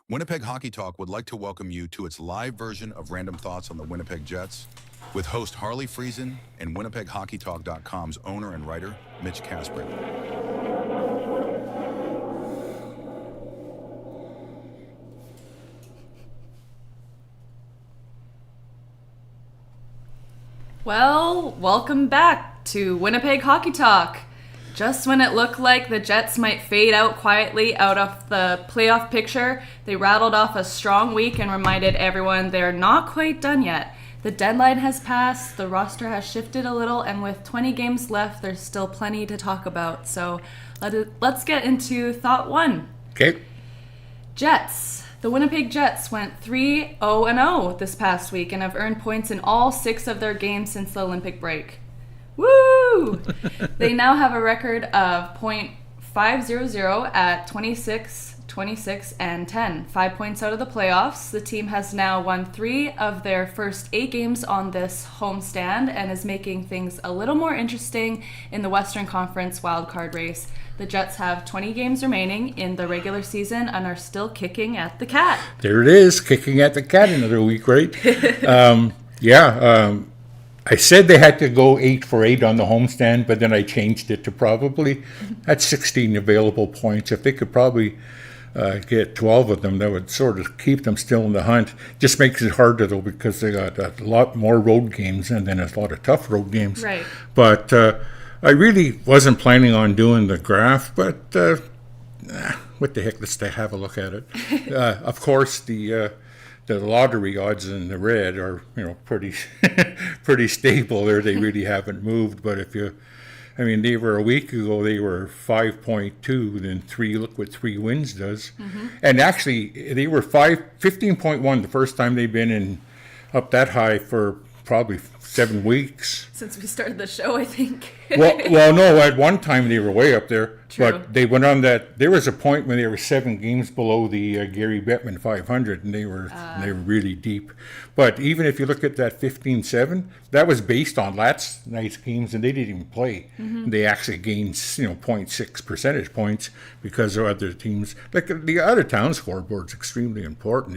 Winnipeg Hockey Talk would like to welcome you to its live version of Random Thoughts on the Winnipeg Jets with host Harley and WinnipegHockeyTalk.com's owner and writer, Mitch Casper. Well, welcome back to Winnipeg Hockey Talk. Just when it looked like the Jets might fade out quietly out of the playoff picture, they rattled off a strong week and reminded everyone they're not quite done yet. The deadline has passed, the roster has shifted a little, and with 20 games left, there's still plenty to talk about. So let's get into Thought 1. Okay. Jets. The Winnipeg Jets went 3-0-0 this past week and have earned points in all 6 of their games since the Olympic break. Woo! They now have a record of .500 at 26, 26, and 10. 5 points out of the playoffs. The team has now won 3 of their first 8 games on this homestand and is making things a little more interesting in the Western Conference wildcard race. The Jets have 20 games remaining in the regular season and are still kicking at the cat. There it is, kicking at the cat another week, right? I said they had to go 8 for 8 on the homestand, but then I changed it to probably at 16 available points. If they could probably get 12 of them, that would sort of keep them still in the hunt. Just makes it harder, though, because they got a lot more road games and then a lot of tough road games. Right. But I really wasn't planning on doing the graph, but what the heck, let's have a look at it. Of course, the lottery odds in the red are, pretty pretty stable there. They really haven't moved. But they were a week ago, they were 5.2, then 3, look what 3 wins does. Mm-hmm. And actually, they were 15.1 the first time they've been up that high for probably 7 weeks. Since we started the show, I think. well, no, at one time they were way up there. True. But they went on that. There was a point when they were 7 games below the Gary Bettman 500, and they were really deep. But even if you look at that 15-7, that was based on last night's games, and they didn't even play. Mm-hmm. They actually gained 0.6 percentage points because of other teams. Like the other town scoreboard's extremely important.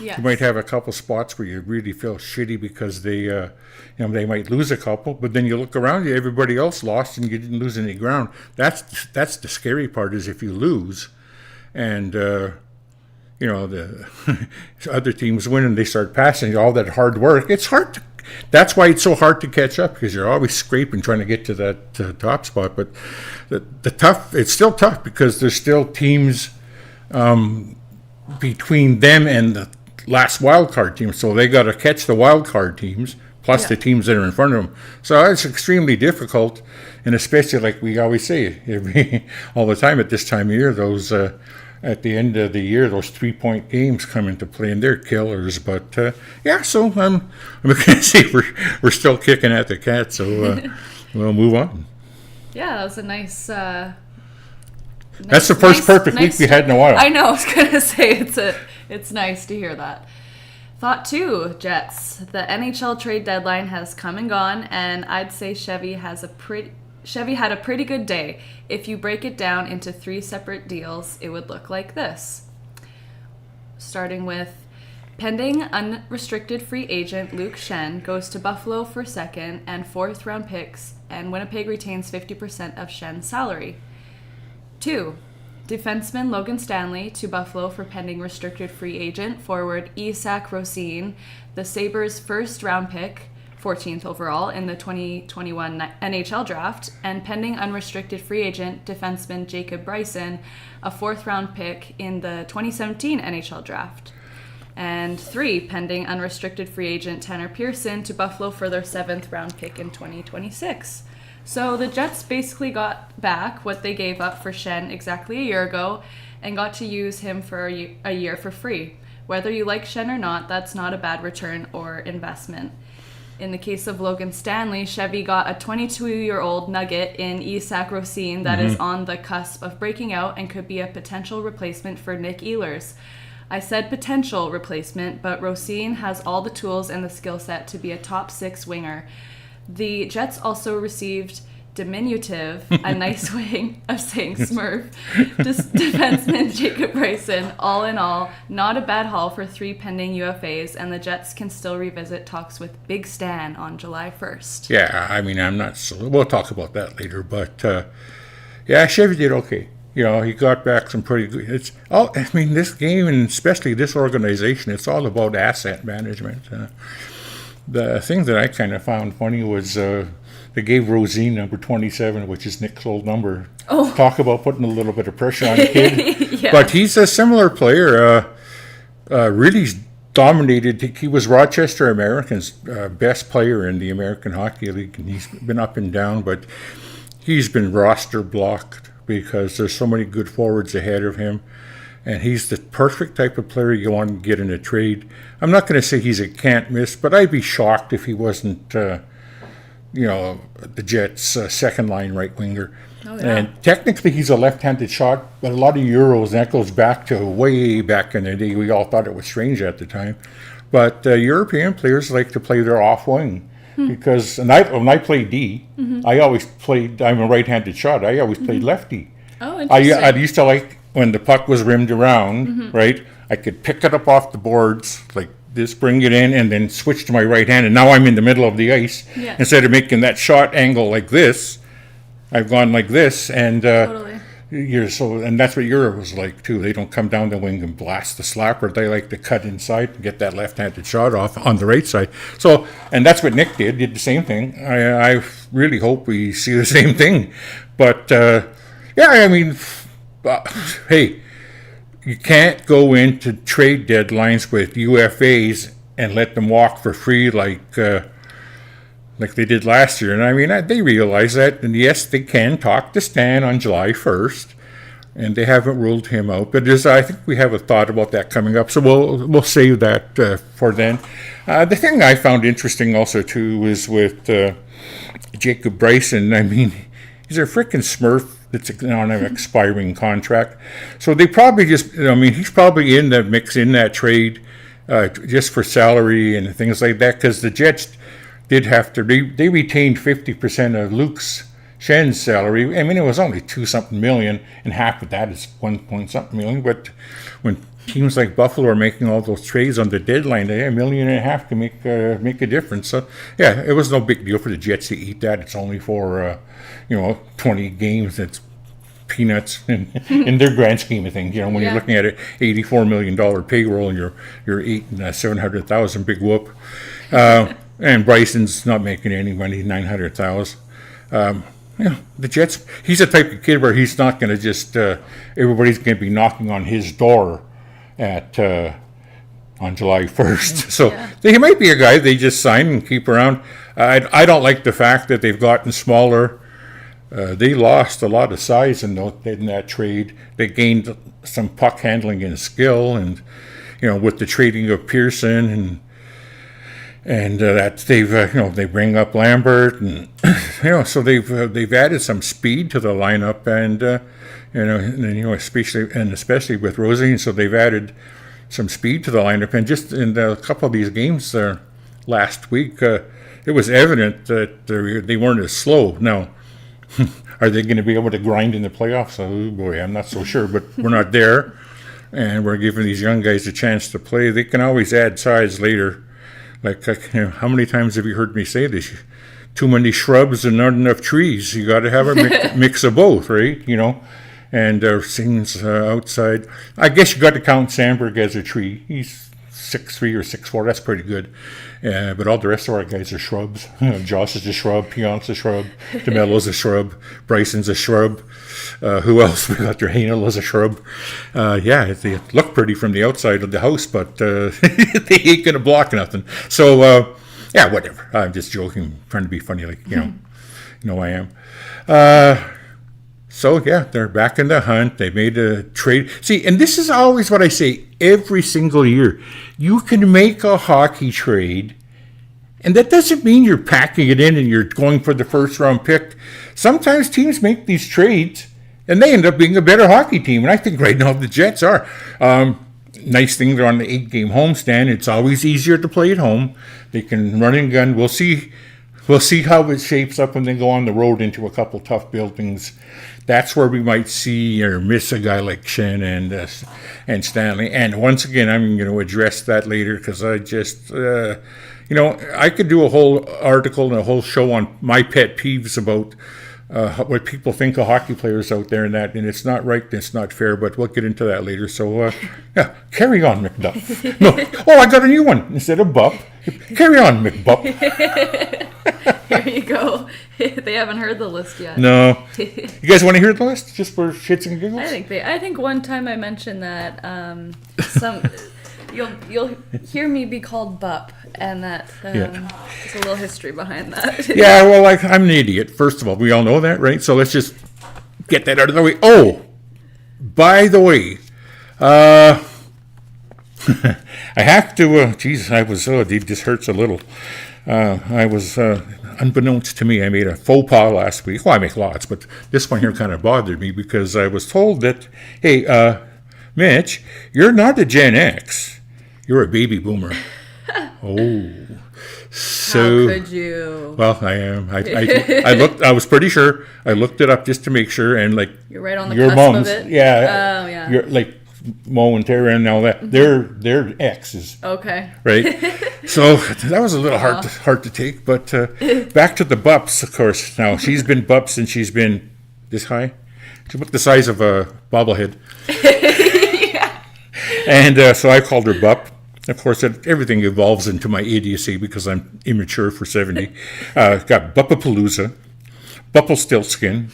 Yes. You might have a couple spots where you really feel shitty because they might lose a couple, but then you look around you, everybody else lost and you didn't lose any ground. That's the scary part, is if you lose and the other teams win and they start passing all that hard work. It's hard to, that's why it's so hard to catch up, because you're always scraping trying to get to that top spot. But it's still tough because there's still teams between them and the last wild card team, so they got to catch the wild card teams plus the teams that are in front of them. So it's extremely difficult, and especially, like we always say all the time at this time of year, those at the end of the year, those 3-point games come into play, and they're killers. But so I'm going to see we're still kicking at the cat, so we'll move on. Yeah, that was a nice. That's the first perfect week we had in a while. I know. I was going to say it's nice to hear that. Thought 2, Jets. The NHL trade deadline has come and gone, and I'd say Chevy had a pretty good day. If you break it down into 3 separate deals, it would look like this. Starting with pending unrestricted free agent Luke Schenn goes to Buffalo for 2nd and 4th round picks, and Winnipeg retains 50% of Schenn's salary. 2. Defenseman Logan Stanley to Buffalo for pending restricted free agent forward Isak Rosén, the Sabres' 1st round pick, 14th overall in the 2021 NHL draft, and pending unrestricted free agent defenseman Jacob Bryson, a 4th round pick in the 2017 NHL draft. And 3, pending unrestricted free agent Tanner Pearson to Buffalo for their 7th round pick in 2026. So the Jets basically got back what they gave up for Schenn exactly a year ago and got to use him for a year for free. Whether you like Schenn or not, that's not a bad return or investment. In the case of Logan Stanley, Chevy got a 22-year-old nugget in Isak Rosén that is on the cusp of breaking out and could be a potential replacement for Nick Ehlers. I said potential replacement, but Rosén has all the tools and the skill set to be a top 6 winger. The Jets also received diminutive, a nice way of saying Smurf, defenseman Jacob Bryson. All in all, not a bad haul for 3 pending UFAs, and the Jets can still revisit talks with Big Stan on July 1st. Yeah, I mean, we'll talk about that later, but yeah, Chevy did okay. You know, he got back some pretty good. This game, and especially this organization, it's all about asset management. The thing that I kind of found funny was they gave Rosine number 27, which is Nick's old number. Oh. Talk about putting a little bit of pressure on the kid. Yeah. But he's a similar player. Really dominated. He was Rochester Americans' best player in the American Hockey League, and he's been up and down, but he's been roster blocked because there's so many good forwards ahead of him. And he's the perfect type of player you want to get in a trade. I'm not going to say he's a can't miss, but I'd be shocked if he wasn't, the Jets' second line right winger. Oh, yeah. And technically he's a left-handed shot, but a lot of Euros, and that goes back to way back in the day. We all thought it was strange at the time. But European players like to play their off wing. Because when I played D, I'm a right-handed shot. I always played lefty. Oh, interesting. I used to like when the puck was rimmed around, right? I could pick it up off the boards like this, bring it in, and then switch to my right hand. And now I'm in the middle of the ice. Yeah. Instead of making that shot angle like this, I've gone like this. And Totally. and that's what Europe was like too. They don't come down the wing and blast the slapper. They like to cut inside and get that left-handed shot off on the right side. So, and that's what Nick did the same thing. I really hope we see the same thing. But hey, you can't go into trade deadlines with UFAs and let them walk for free like they did last year. And I mean, they realize that. And yes, they can talk to Stan on July 1st, and they haven't ruled him out. But I think we have a thought about that coming up, so we'll save that for then. The thing I found interesting also too was with Jacob Bryson. I mean, he's a freaking Smurf that's on an expiring contract. So they probably he's probably in the mix in that trade just for salary and things like that, because the Jets did have to, they retained 50% of Luke's Shen's salary. I mean, it was only 2-something million, and half of that is 1-point-something million. But when teams like Buffalo are making all those trades on the deadline, $1.5 million can make a difference. So yeah, it was no big deal for the Jets to eat that. It's only for 20 games. It's peanuts in their grand scheme of things. When you're looking at an $84 million payroll and you're eating $700,000, big whoop. And Bryson's not making any money, $900,000. The Jets, he's the type of kid where he's not going to just, everybody's going to be knocking on his door on July 1st. So he might be a guy they just sign and keep around. I don't like the fact that they've gotten smaller. They lost a lot of size in that trade. They gained some puck handling and skill, and with the trading of Pearson and that they bring up Lambert, and so they've added some speed to the lineup, and especially with Rosie, so they've added some speed to the lineup, and just in a couple of these games last week, it was evident that they weren't as slow. Now, are they going to be able to grind in the playoffs? Oh boy, I'm not so sure, but we're not there, and we're giving these young guys a chance to play. They can always add size later. Like, how many times have you heard me say this? Too many shrubs and not enough trees. You got to have a mix of both, right? And scenes outside. I guess you got to count Sandberg as a tree. He's 6'3" or 6'4". That's pretty good. But all the rest of our guys are shrubs. Josh is a shrub. Pion's a shrub. DeMello's a shrub. Bryson's a shrub. Who else? We got their Hanel as a shrub. They look pretty from the outside of the house, but they ain't going to block nothing. So, whatever. I'm just joking, trying to be funny, I am. They're back in the hunt. They made a trade. See, and this is always what I say every single year. You can make a hockey trade, and that doesn't mean you're packing it in and you're going for the first-round pick. Sometimes teams make these trades, and they end up being a better hockey team. And I think right now the Jets are. Nice thing, they're on the 8-game homestand. It's always easier to play at home. They can run and gun. We'll see we'll see how it shapes up when they go on the road into a couple tough buildings. That's where we might see or miss a guy like Shen and Stanley. And once again, I'm going to address that later because I just, I could do a whole article and a whole show on my pet peeves about what people think of hockey players out there and it's not right, and it's not fair, but we'll get into that later. So, carry on, McDuff. No, I got a new one instead of Bup. Carry on, McBup. Here you go. They haven't heard the list yet. No. You guys want to hear the list just for shits and giggles? I think one time I mentioned that you'll hear me be called Bup, and that there's a little history behind that. Yeah, well, I'm an idiot. First of all, we all know that, right? So let's just get that out of the way. Oh, by the way, I have to. This hurts a little. I was, unbeknownst to me, I made a faux pas last week. Well, I make lots, but this one here kind of bothered me because I was told that, hey, Mitch, you're not a Gen X. You're a baby boomer. Oh. So, how could you? Well, I am. I looked. I was pretty sure. I looked it up just to make sure, and you're right on the your cusp mom's, of it. Yeah. Oh yeah. You're like Mo and Tara and all that. They're exes. Okay. Right. So that was a little hard to take, but back to the Bups, of course. Now she's been Bup since she's been this high. She's about the size of a bobblehead. Yeah. And so I called her Bup. Of course, everything evolves into my idiocy because I'm immature for 70. Got Buppapalooza, Buppelstiltskin,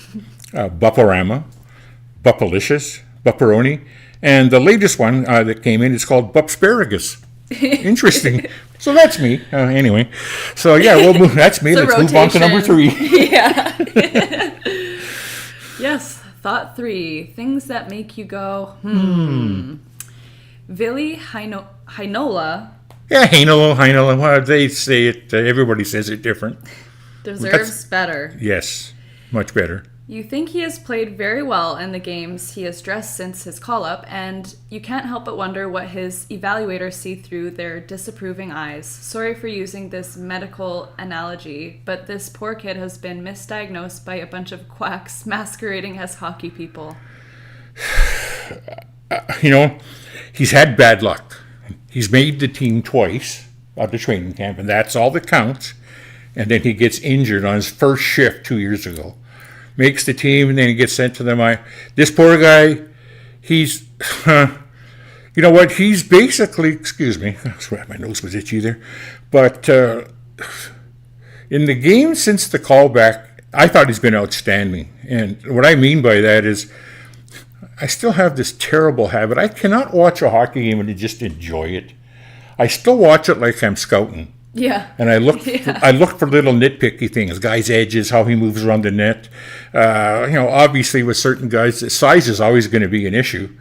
Bupparama, Buppalicious, Bupperoni, and the latest one that came in is called Bupsparagus. Interesting. So that's me. Anyway, so yeah, that's me. Let's move on to number 3. Yeah. Yes, thought 3. Things that make you go, Vili Heinola. Yeah, Heinola. Well, they say it, everybody says it different. Deserves better. Yes, much better. You think he has played very well in the games he has dressed since his call-up, and you can't help but wonder what his evaluators see through their disapproving eyes. Sorry for using this medical analogy, but this poor kid has been misdiagnosed by a bunch of quacks masquerading as hockey people. He's had bad luck. He's made the team twice out of training camp, and that's all that counts. And then he gets injured on his first shift 2 years ago. Makes the team, and then he gets sent to them. This poor guy, he's, you know what? He's basically, excuse me, my nose was itchy there. But in the game since the callback, I thought he's been outstanding. And what I mean by that is, I still have this terrible habit. I cannot watch a hockey game and just enjoy it. I still watch it like I'm scouting. Yeah. And I look for little nitpicky things, guys' edges, how he moves around the net. Obviously with certain guys, the size is always going to be an issue.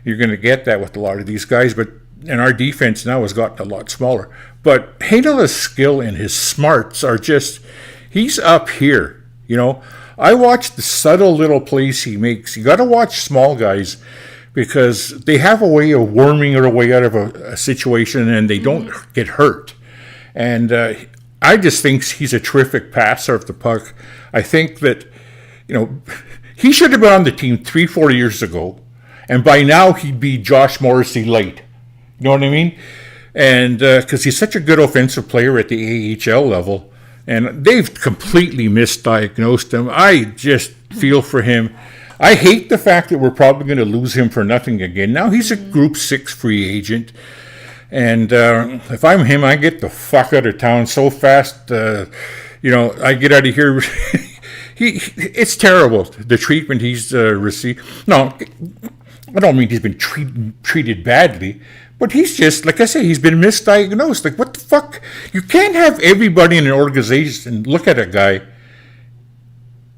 You're going to get that with a lot of these guys, and our defense now has gotten a lot smaller. But Hadel's skill and his smarts are just, he's up here, I watch the subtle little plays he makes. You got to watch small guys because they have a way of worming their way out of a situation and they don't get hurt. And I just think he's a terrific passer of the puck. I think that, he should have been on the team 3-4 years ago, and by now he'd be Josh Morrissey light. You know what I mean? And because he's such a good offensive player at the AHL level, and they've completely misdiagnosed him. I just feel for him. I hate the fact that we're probably going to lose him for nothing again. Now he's a Group 6 free agent. And if I'm him, I get the fuck out of town so fast. I get out of here. It's terrible, the treatment he's received. No, I don't mean he's been treated badly, but he's just, like I say, he's been misdiagnosed. Like, what the fuck? You can't have everybody in an organization look at a guy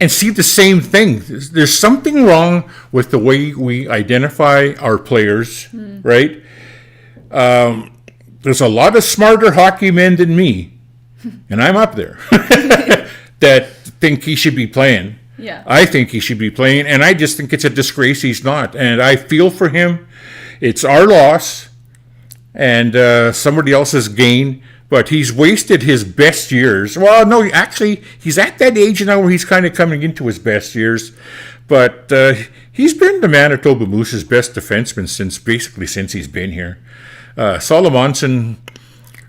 and see the same thing. There's something wrong with the way we identify our players, right? There's a lot of smarter hockey men than me, and I'm up there, that think he should be playing. Yeah. I think he should be playing, and I just think it's a disgrace he's not. And I feel for him. It's our loss and somebody else's gain, but he's wasted his best years. Well, no, actually, he's at that age now where he's kind of coming into his best years. But he's been the Manitoba Moose's best defenseman since he's been here. Solomonson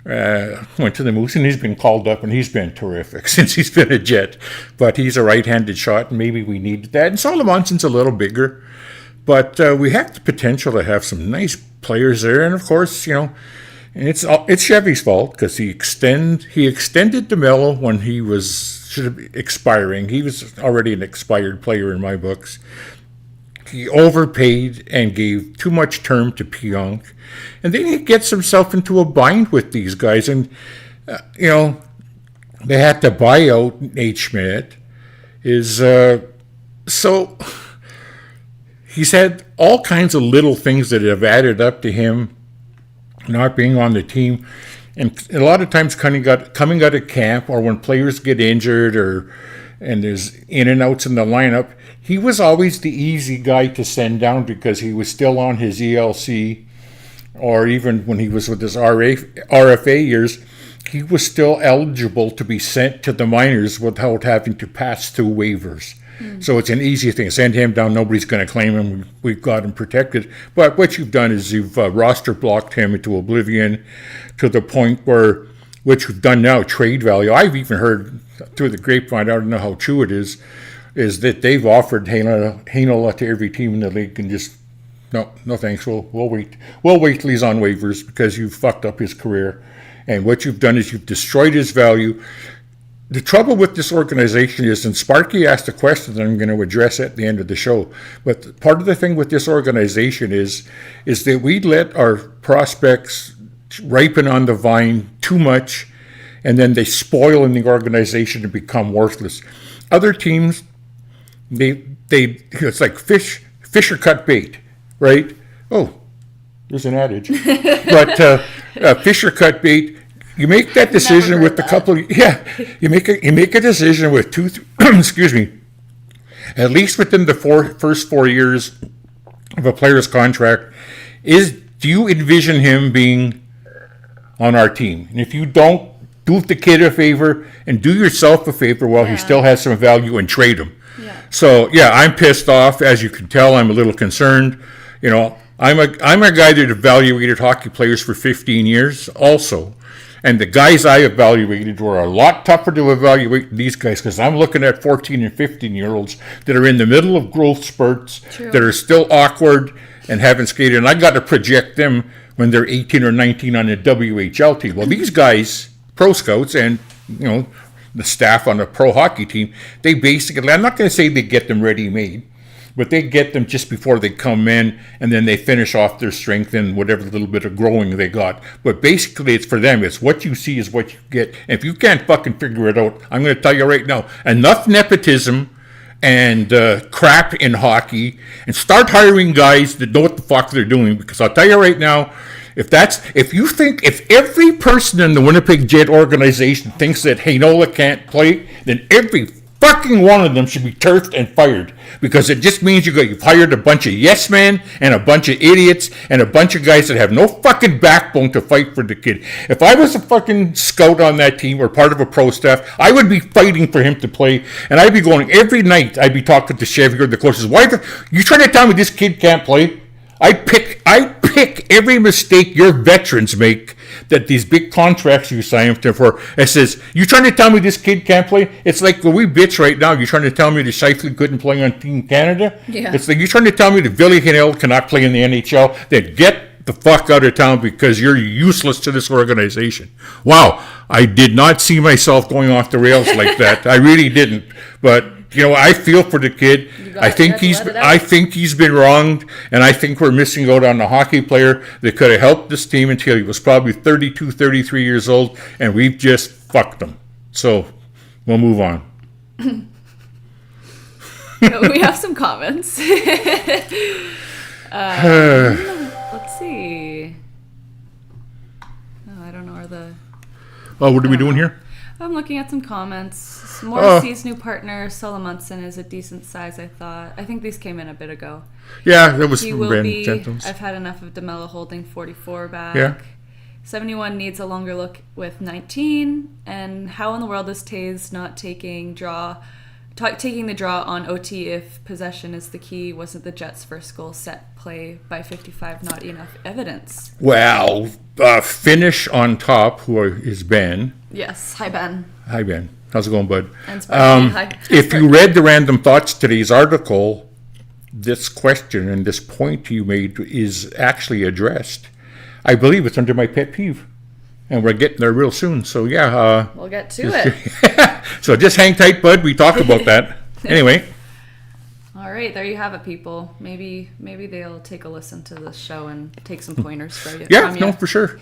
went to the Moose, and he's been called up, and he's been terrific since he's been a Jet. But he's a right-handed shot, and maybe we needed that. And Solomonson's a little bigger. But we have the potential to have some nice players there. And, of course, it's Chevy's fault because he extended DeMello when he should have been expiring. He was already an expired player in my books. He overpaid and gave too much term to Pionk. And then he gets himself into a bind with these guys. And, they had to buy out Nate Schmidt. So he's had all kinds of little things that have added up to him not being on the team. And a lot of times coming out of camp or when players get injured and there's in and outs in the lineup, he was always the easy guy to send down because he was still on his ELC, or even when he was with his RFA years, he was still eligible to be sent to the minors without having to pass through waivers. So it's an easy thing. Send him down. Nobody's going to claim him. We've got him protected. But what you've done is you've roster blocked him into oblivion to the point where, what you've done now, trade value. I've even heard through the grapevine, I don't know how true it is that they've offered Heinola to every team in the league and just, no thanks. We'll wait. We'll wait till he's on waivers because you've fucked up his career. And what you've done is you've destroyed his value. The trouble with this organization is, and Sparky asked a question that I'm going to address at the end of the show, but part of the thing with this organization is that we let our prospects ripen on the vine too much, and then they spoil in the organization and become worthless. Other teams, it's like fish or cut bait, right? Oh, there's an adage. But fish or cut bait. You make that decision with you make a decision with excuse me, at least within the first 4 years of a player's contract, do you envision him being on our team? And if you don't, do the kid a favor and do yourself a favor while he still has some value and trade him. Yeah. So I'm pissed off. As you can tell, I'm a little concerned. I'm a guy that evaluated hockey players for 15 years also. And the guys I evaluated were a lot tougher to evaluate than these guys because I'm looking at 14 and 15-year-olds that are in the middle of growth spurts, that are still awkward and haven't skated. And I got to project them when they're 18 or 19 on a WHL team. Well, these guys, pro scouts and, the staff on a pro hockey team, they basically, I'm not going to say they get them ready-made, but they get them just before they come in, and then they finish off their strength and whatever little bit of growing they got. But basically, it's for them. It's what you see is what you get. And if you can't fucking figure it out, I'm going to tell you right now, enough nepotism and crap in hockey, and start hiring guys that know what the fuck they're doing. Because I'll tell you right now, if every person in the Winnipeg Jet organization thinks that Heinola can't play, then every fucking one of them should be turfed and fired, because it just means you've hired a bunch of yes men and a bunch of idiots and a bunch of guys that have no fucking backbone to fight for the kid. If I was a fucking scout on that team or part of a pro staff, I would be fighting for him to play, and I'd be going every night. I'd be talking to Chevy or the coaches. Why you trying to tell me this kid can't play? I pick every mistake your veterans make, that these big contracts you sign them for. It says, you trying to tell me this kid can't play? It's like, well, we bitch right now. You're trying to tell me that Shifley couldn't play on Team Canada? Yeah. It's like, you're trying to tell me that Billy Hill cannot play in the NHL? Then get the fuck out of town, because you're useless to this organization. Wow, I did not see myself going off the rails like that. I really didn't. But I feel for the kid. I think he's been wronged, and I think we're missing out on a hockey player that could have helped this team until he was probably 32, 33 years old, and we've just fucked him. So we'll move on. We have some comments. Let's see. Oh, I don't know where the... Oh, what are we doing here? I'm looking at some comments. Morrissey's new partner, Solomonson, is a decent size, I thought. I think these came in a bit ago. Yeah, that was he from will Ben be. Gentles. I've had enough of DeMello holding 44 back. Yeah. 71 needs a longer look with 19. And how in the world is Taves not taking the draw on OT if possession is the key? Wasn't the Jets' first goal set play by 55 not enough evidence? Well, finish on top, who is Ben. Yes. Hi, Ben. Hi, Ben. How's it going, bud? And Sparky, hi. If you read the Random Thoughts today's article, this question and this point you made is actually addressed. I believe it's under my pet peeve. And we're getting there real soon. So, yeah. We'll get to it. So just hang tight, bud. We talk about that. Anyway. All right. There you have it, people. Maybe they'll take a listen to this show and take some pointers for you. Yeah, no, for sure.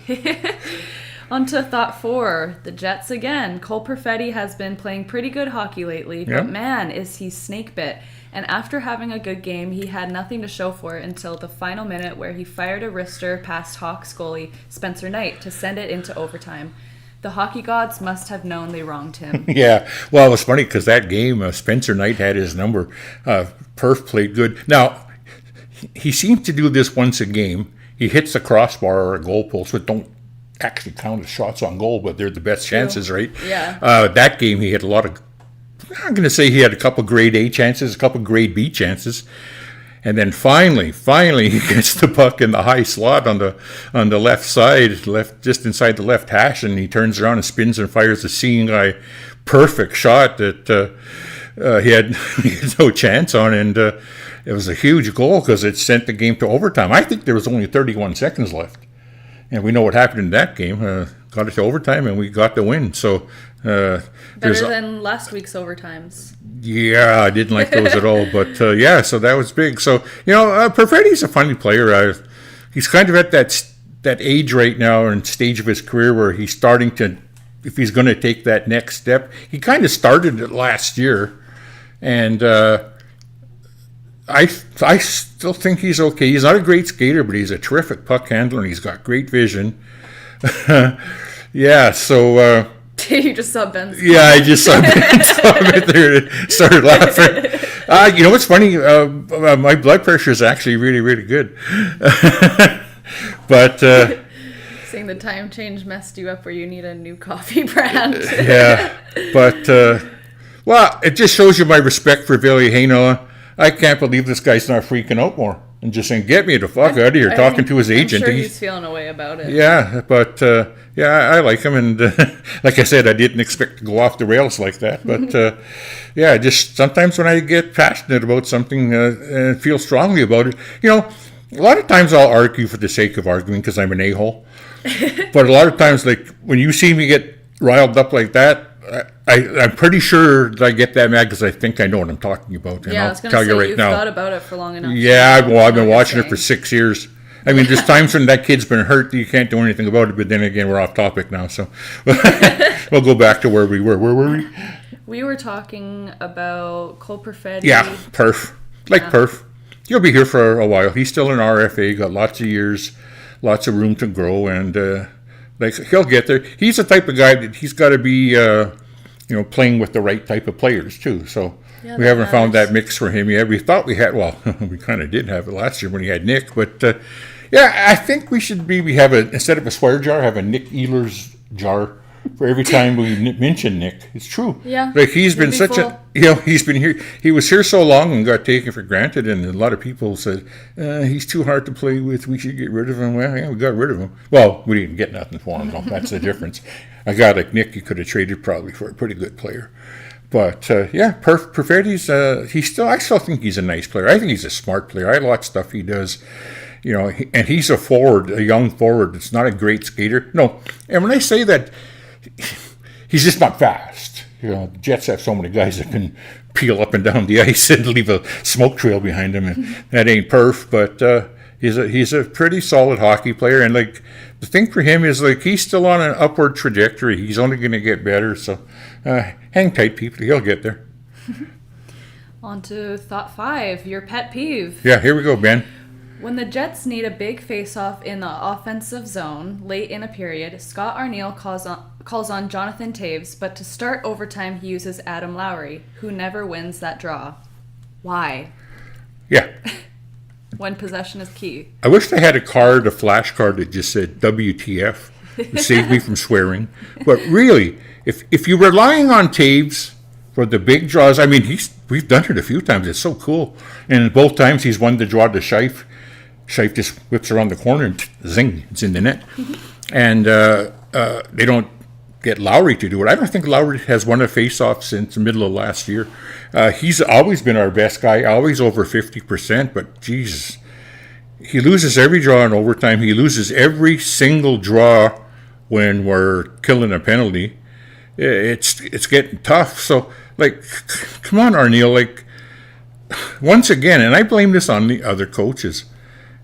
On to thought 4. The Jets again. Cole Perfetti has been playing pretty good hockey lately, but man, is he snake bit. And after having a good game, he had nothing to show for it until the final minute where he fired a wrister past Hawks goalie Spencer Knight to send it into overtime. The hockey gods must have known they wronged him. Yeah, well, it was funny because that game, Spencer Knight had his number. Perf played good. Now, he seems to do this once a game. He hits the crossbar or a goalpost, but don't actually count as shots on goal, but they're the best chances, right? Yeah. That game, he had a lot of, I'm going to say he had a couple grade A chances, a couple grade B chances. And then finally, he gets the puck in the high slot on the left side, just inside the left hash, and he turns around and spins and fires a seeing guy perfect shot that he had no chance on, and it was a huge goal because it sent the game to overtime. I think there was only 31 seconds left, and we know what happened in that game. Got it to overtime, and we got the win. So better than last week's overtimes. Yeah, I didn't like those at all, but so that was big. So Perfetti's a funny player. He's kind of at that age right now and stage of his career where he's starting to, if he's going to take that next step. He kind of started it last year, and I still think he's okay. He's not a great skater, but he's a terrific puck handler, and he's got great vision. Yeah, so. You just saw Ben's. Yeah, I just saw Ben there and started laughing. You know what's funny? My blood pressure is actually really, really good. But saying the time change messed you up where you need a new coffee brand. Yeah, but well, it just shows you my respect for Billy Hainola. I can't believe this guy's not freaking out more and just saying, "Get me the fuck out of here!" Talking to his agent. I'm sure he's feeling a way about it. Yeah, but I like him, and like I said, I didn't expect to go off the rails like that. But just sometimes when I get passionate about something and feel strongly about it, a lot of times I'll argue for the sake of arguing because I'm an a-hole. But a lot of times, like when you see me get riled up like that, I'm pretty sure that I get that mad because I think I know what I'm talking about. And I was going to to say, you right you've now. thought about it for long enough. Yeah, I've been watching it for 6 years. I mean, there's times when that kid's been hurt that you can't do anything about it, but then again, we're off topic now, so we'll go back to where we were. Where were we? We were talking about Cole Perfetti. Yeah, Perf. Perf. He'll be here for a while. He's still an RFA, got lots of years, lots of room to grow, and he'll get there. He's the type of guy that he's got to be, playing with the right type of players, too, so... Yeah, we haven't found that mix for him yet. We thought we had, we kind of did have it last year when he had Nick, but I think we should instead of a swear jar, have a Nick Ehlers jar for every time we mention Nick. It's true. Yeah. Like he's been he's been here, he was here so long and got taken for granted, and a lot of people said, he's too hard to play with, we should get rid of him. Well, yeah, we got rid of him. Well, we didn't get nothing for him, though. That's the difference. A guy like Nick, you could have traded probably for a pretty good player. But Perfetti's I still think he's a nice player. I think he's a smart player. I like stuff he does, and he's a forward, a young forward. It's not a great skater. No, and when I say that, he's just not fast. The Jets have so many guys that can peel up and down the ice and leave a smoke trail behind them, and that ain't Perf. But he's a pretty solid hockey player, and like the thing for him is like he's still on an upward trajectory. He's only going to get better. So. Hang tight, people. He'll get there. On to thought 5, your pet peeve. Yeah, here we go, Ben. When the Jets need a big face-off in the offensive zone late in a period, Scott Arniel calls on Jonathan Taves, but to start overtime he uses Adam Lowry, who never wins that draw. Why? Yeah. When possession is key. I wish they had a flashcard that just said WTF. It saved me from swearing. But really, if you're relying on Taves for the big draws, I mean, we've done it a few times. It's so cool. And both times he's won the draw to Scheif. Scheif just whips around the corner and zing, it's in the net. And they don't get Lowry to do it. I don't think Lowry has won a face-off since the middle of last year. He's always been our best guy, always over 50%, but Jesus, he loses every draw in overtime. He loses every single draw when we're killing a penalty. It's getting tough. So, like, come on, Arneil. Like, once again, and I blame this on the other coaches.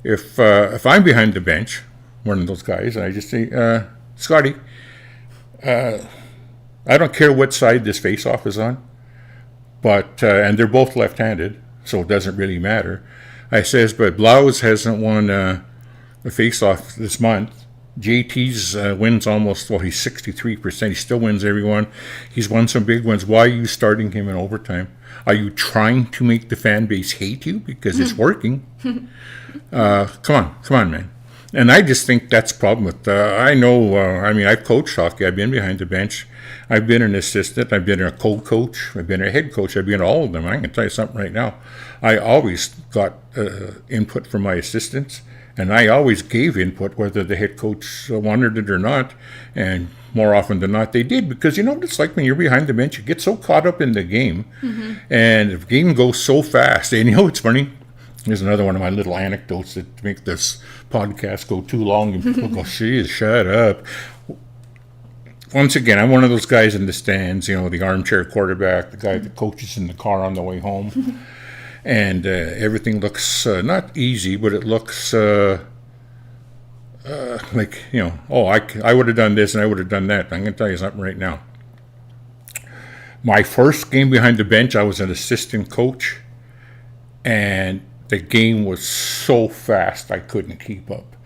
If I'm behind the bench, one of those guys, and I just say, Scotty, I don't care what side this face-off is on, but and they're both left-handed, so it doesn't really matter. I says, but Blaus hasn't won a face-off this month. JT's wins almost, well, he's 63%. He still wins every one. He's won some big ones. Why are you starting him in overtime? Are you trying to make the fan base hate you? Because it's working. Come on, man. And I just think that's the problem with, I know, I've coached hockey. I've been behind the bench. I've been an assistant. I've been a co-coach. I've been a head coach. I've been all of them. I can tell you something right now. I always got input from my assistants, and I always gave input whether the head coach wanted it or not. And more often than not, they did, because you know what it's like when you're behind the bench. You get so caught up in the game, and the game goes so fast. And you know what's funny? Here's another one of my little anecdotes that make this podcast go too long and people go, "Geez, shut up." Once again, I'm one of those guys in the stands, you know, the armchair quarterback, the guy that coaches in the car on the way home. And everything looks not easy, but it looks like, you know, oh, I would have done this and I would have done that. I'm going to tell you something right now. My first game behind the bench, I was an assistant coach, and the game was so fast I couldn't keep up.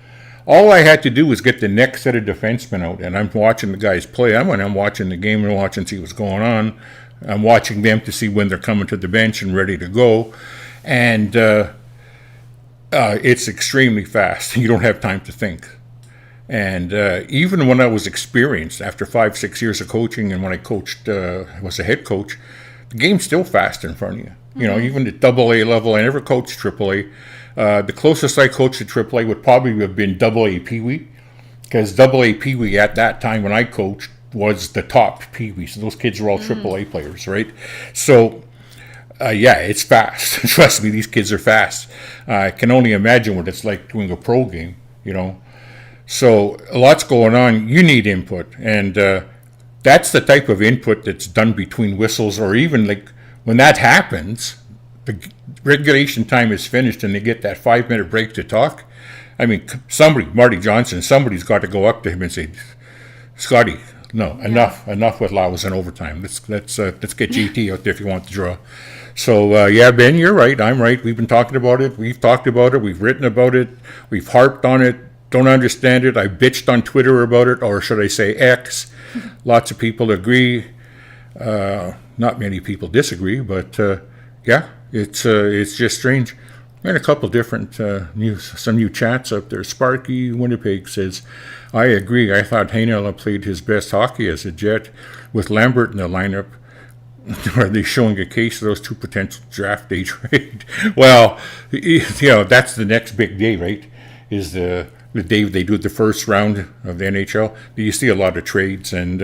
All I had to do was get the next set of defensemen out, and I'm watching the guys play. I'm watching the game and watching to see what's going on. I'm watching them to see when they're coming to the bench and ready to go. And it's extremely fast. You don't have time to think. And even when I was experienced, after 5-6 years of coaching, and when I coached, was a head coach, the game's still fast in front of you. You know, even at AA level, I never coached AAA. The closest I coached at AAA would probably have been AA Pee Wee, because AA Pee Wee at that time when I coached was the top Pee Wee. So those kids were all AAA players, right? So, yeah, it's fast. Trust me, these kids are fast. I can only imagine what it's like doing a pro game, you know. So a lot's going on. You need input, and that's the type of input that's done between whistles, or even like when that happens, the regulation time is finished and they get that 5-minute break to talk. I mean, Marty Johnson, somebody's got to go up to him and say, "Scotty, no, enough with Lawas in overtime. Let's get JT out there if you want to draw." So yeah, Ben, you're right. I'm right. We've been talking about it. We've talked about it. We've written about it. We've harped on it. Don't understand it. I bitched on Twitter about it, or should I say X. Lots of people agree. Not many people disagree, but yeah, it's just strange. And a couple different some new chats up there. Sparky Winnipeg says, "I agree. I thought Hainella played his best hockey as a Jet with Lambert in the lineup. Are they showing a case of those two potential draft day trade?" Well, you know, that's the next big day, right? Is the day they do the first round of the NHL. You see a lot of trades, and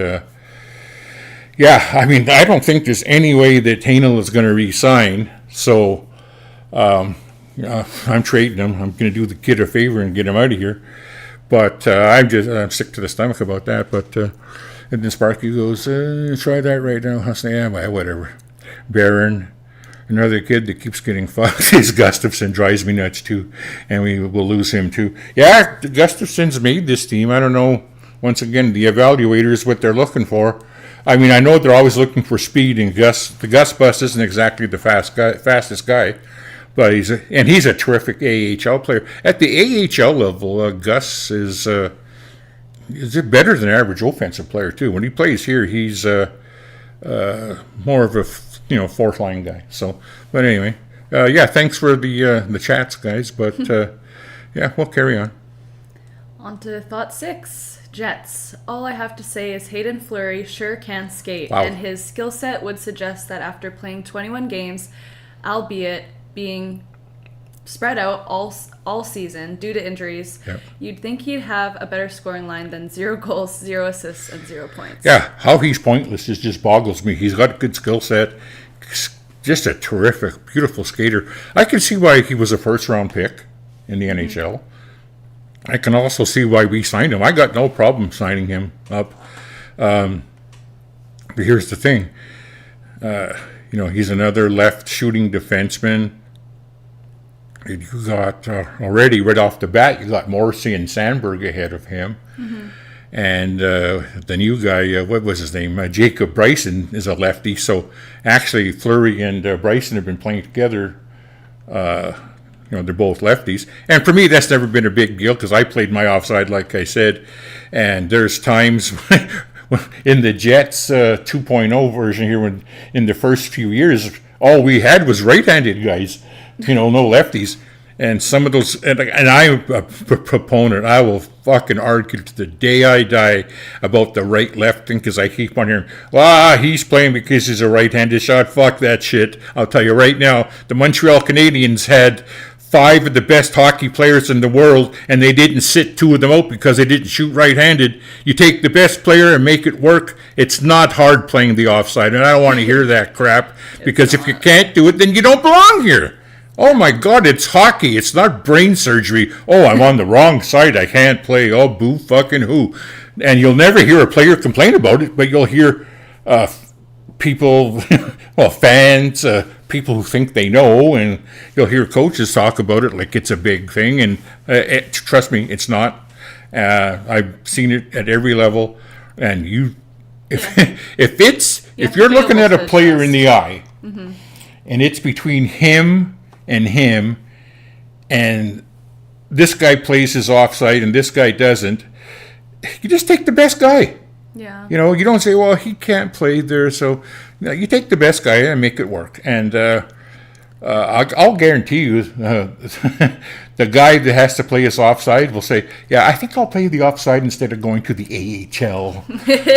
yeah, I mean, I don't think there's any way that Hainel is going to re-sign. So I'm trading him. I'm going to do the kid a favor and get him out of here. But I'm sick to the stomach about that. But and then Sparky goes, "Try that right now." I say, "Yeah, well, whatever." Barron, another kid that keeps getting fucked is Gustafsson. Drives me nuts too, and we will lose him too. Yeah, Gustafsson's made this team. I don't know. Once again, the evaluators, what they're looking for. I mean, I know they're always looking for speed, and the Gus bus isn't exactly the fastest guy, but he's a terrific AHL player. At the AHL level, Gus is better than average offensive player too. When he plays here, he's more of a fourth line guy. So, but anyway, yeah, thanks for the chats, guys. But yeah, we'll carry on. On to thought 6. Jets. All I have to say is Hayden Fleury sure can skate, Wow. and his skill set would suggest that after playing 21 games, albeit being spread out all season due to injuries, Yep. you'd think he'd have a better scoring line than 0 goals, 0 assists, and 0 points. Yeah, how he's pointless just boggles me. He's got a good skill set. Just a terrific, beautiful skater. I can see why he was a first-round pick in the NHL. I can also see why we signed him. I got no problem signing him up. But here's the thing. He's another left shooting defenseman. You got already right off the bat, you got Morrissey and Sandberg ahead of him. Mm-hmm. And the new guy, what was his name? Jacob Bryson is a lefty. So actually, Fleury and Bryson have been playing together. They're both lefties. And for me, that's never been a big deal because I played my offside, like I said. And there's times in the Jets 2.0 version here, when in the first few years, all we had was right-handed guys, no lefties. And some of those, and I'm a proponent, I will fucking argue to the day I die about the right-left thing, because I keep on hearing, he's playing because he's a right-handed shot. Fuck that shit. I'll tell you right now, the Montreal Canadiens had 5 of the best hockey players in the world, and they didn't sit 2 of them out because they didn't shoot right-handed. You take the best player and make it work. It's not hard playing the offside, and I don't want to hear that crap, because if you can't do it, then you don't belong here. Oh my God, it's hockey. It's not brain surgery. Oh, I'm on the wrong side. I can't play. Oh, boo fucking who. And you'll never hear a player complain about it, but you'll hear people, fans, people who think they know, and you'll hear coaches talk about it like it's a big thing. And trust me, it's not. I've seen it at every level. And if you're looking at a player in the eye, mm-hmm. and it's between him, and this guy plays his offside and this guy doesn't, you just take the best guy. Yeah. You don't say, well, he can't play there, so you take the best guy and make it work. And I'll guarantee you, the guy that has to play his offside will say, yeah, I think I'll play the offside instead of going to the AHL.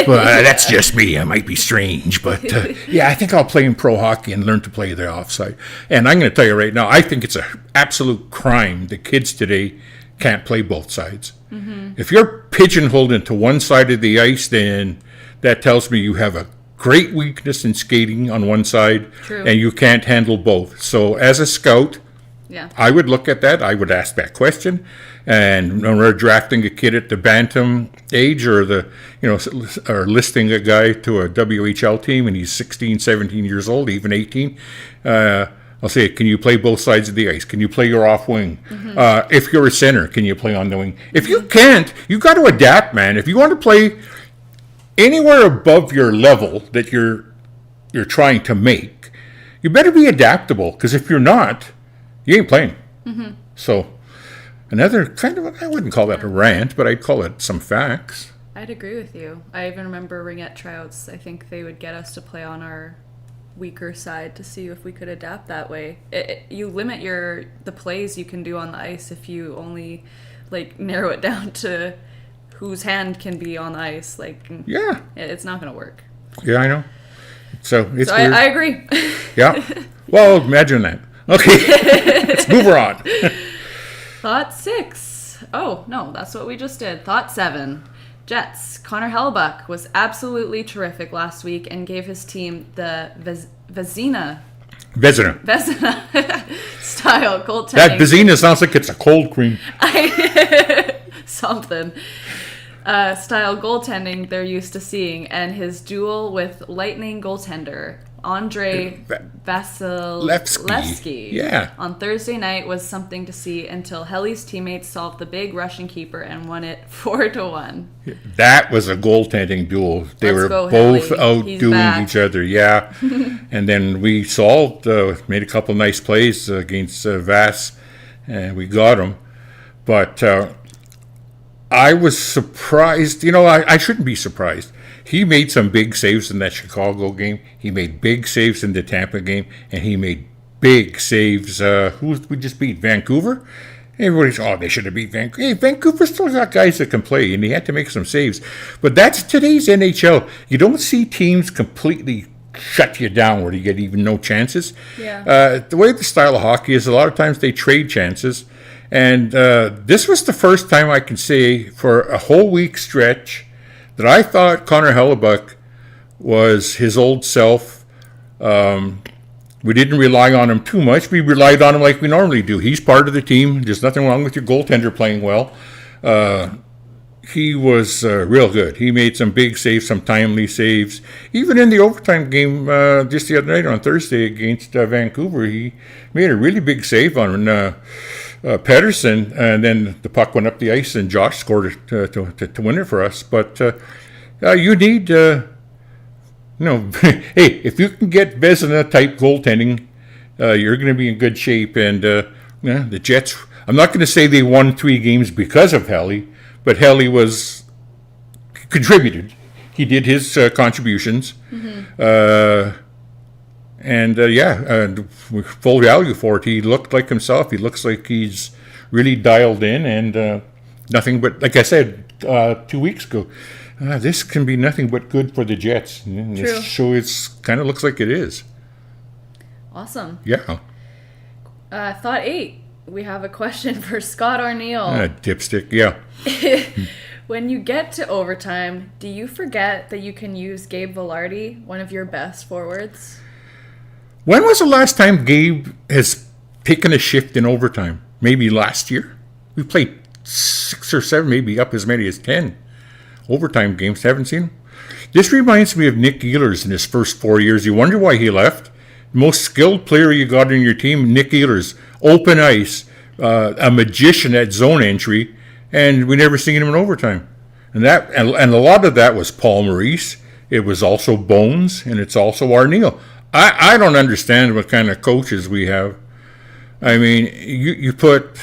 Well, that's just me. I might be strange, but I think I'll play in pro hockey and learn to play the offside. And I'm going to tell you right now, I think it's an absolute crime that kids today can't play both sides. Mm-hmm. If you're pigeonholed into one side of the ice, then that tells me you have a great weakness in skating on one side. True. And you can't handle both. So as a scout, I would look at that. I would ask that question. And when we're drafting a kid at the bantam age, or or listing a guy to a WHL team and he's 16, 17 years old, even 18, I'll say, can you play both sides of the ice? Can you play your off wing? Mm-hmm. If you're a center, can you play on the wing? If you can't, you got to adapt, man. If you want to play anywhere above your level that you're trying to make, you better be adaptable, because if you're not, you ain't playing. Mm-hmm. So another kind of, I wouldn't call that a rant, but I'd call it some facts. I'd agree with you. I even remember ringette tryouts. I think they would get us to play on our weaker side to see if we could adapt that way. You limit the plays you can do on the ice if you only narrow it down to whose hand can be on the ice. It's not going to work. Yeah, I know. So it's weird. I agree. Yeah. Well, imagine that. Okay, let's move her on. Thought 6. Oh, no, that's what we just did. Thought 7. Jets. Connor Hellebuck was absolutely terrific last week and gave his team the Vezina style goaltending. That Vezina sounds like it's a cold cream. Something. Style goaltending they're used to seeing, and his duel with Lightning goaltender Andrei Vasilevsky on Thursday night was something to see until Helly's teammates solved the big Russian keeper and won it 4-1. That was a goaltending duel. They were both outdoing each other. Yeah. And then we made a couple nice plays against Vass, and we got him. But I was surprised. I shouldn't be surprised. He made some big saves in that Chicago game. He made big saves in the Tampa game, and he made big saves. Who we just beat? Vancouver? Everybody's, they should have beat Vancouver. Hey, Vancouver still got guys that can play, and he had to make some saves. But that's today's NHL. You don't see teams completely shut you down where you get even no chances. Yeah. The way the style of hockey is, a lot of times they trade chances. And this was the first time I can say for a whole week stretch that I thought Connor Hellebuck was his old self. We didn't rely on him too much. We relied on him like we normally do. He's part of the team. There's nothing wrong with your goaltender playing well. He was real good. He made some big saves, some timely saves. Even in the overtime game just the other night on Thursday against Vancouver, he made a really big save on Pedersen, and then the puck went up the ice, and Josh scored it to win it for us. But you need, hey, if you can get Vezina-type goaltending, you're going to be in good shape. And the Jets, I'm not going to say they won 3 games because of Harley, but Harley contributed. He did his contributions. Mm-hmm. Full value for it. He looked like himself. He looks like he's really dialed in, and nothing but, like I said 2 weeks ago, this can be nothing but good for the Jets. True. So it's kind of looks like it is. Awesome. Yeah. Thought 8. We have a question for Scott Arneal. Dipstick, yeah. When you get to overtime, do you forget that you can use Gabe Vilardi, one of your best forwards? When was the last time Gabe has taken a shift in overtime? Maybe last year? We played 6 or 7, maybe up as many as 10 overtime games. Haven't seen him. This reminds me of Nick Ehlers in his first 4 years. You wonder why he left? Most skilled player you got in your team, Nick Ehlers. Open ice, a magician at zone entry, and we never seen him in overtime. And a lot of that was Paul Maurice. It was also Bones, and it's also Arneal. I don't understand what kind of coaches we have. I mean, you put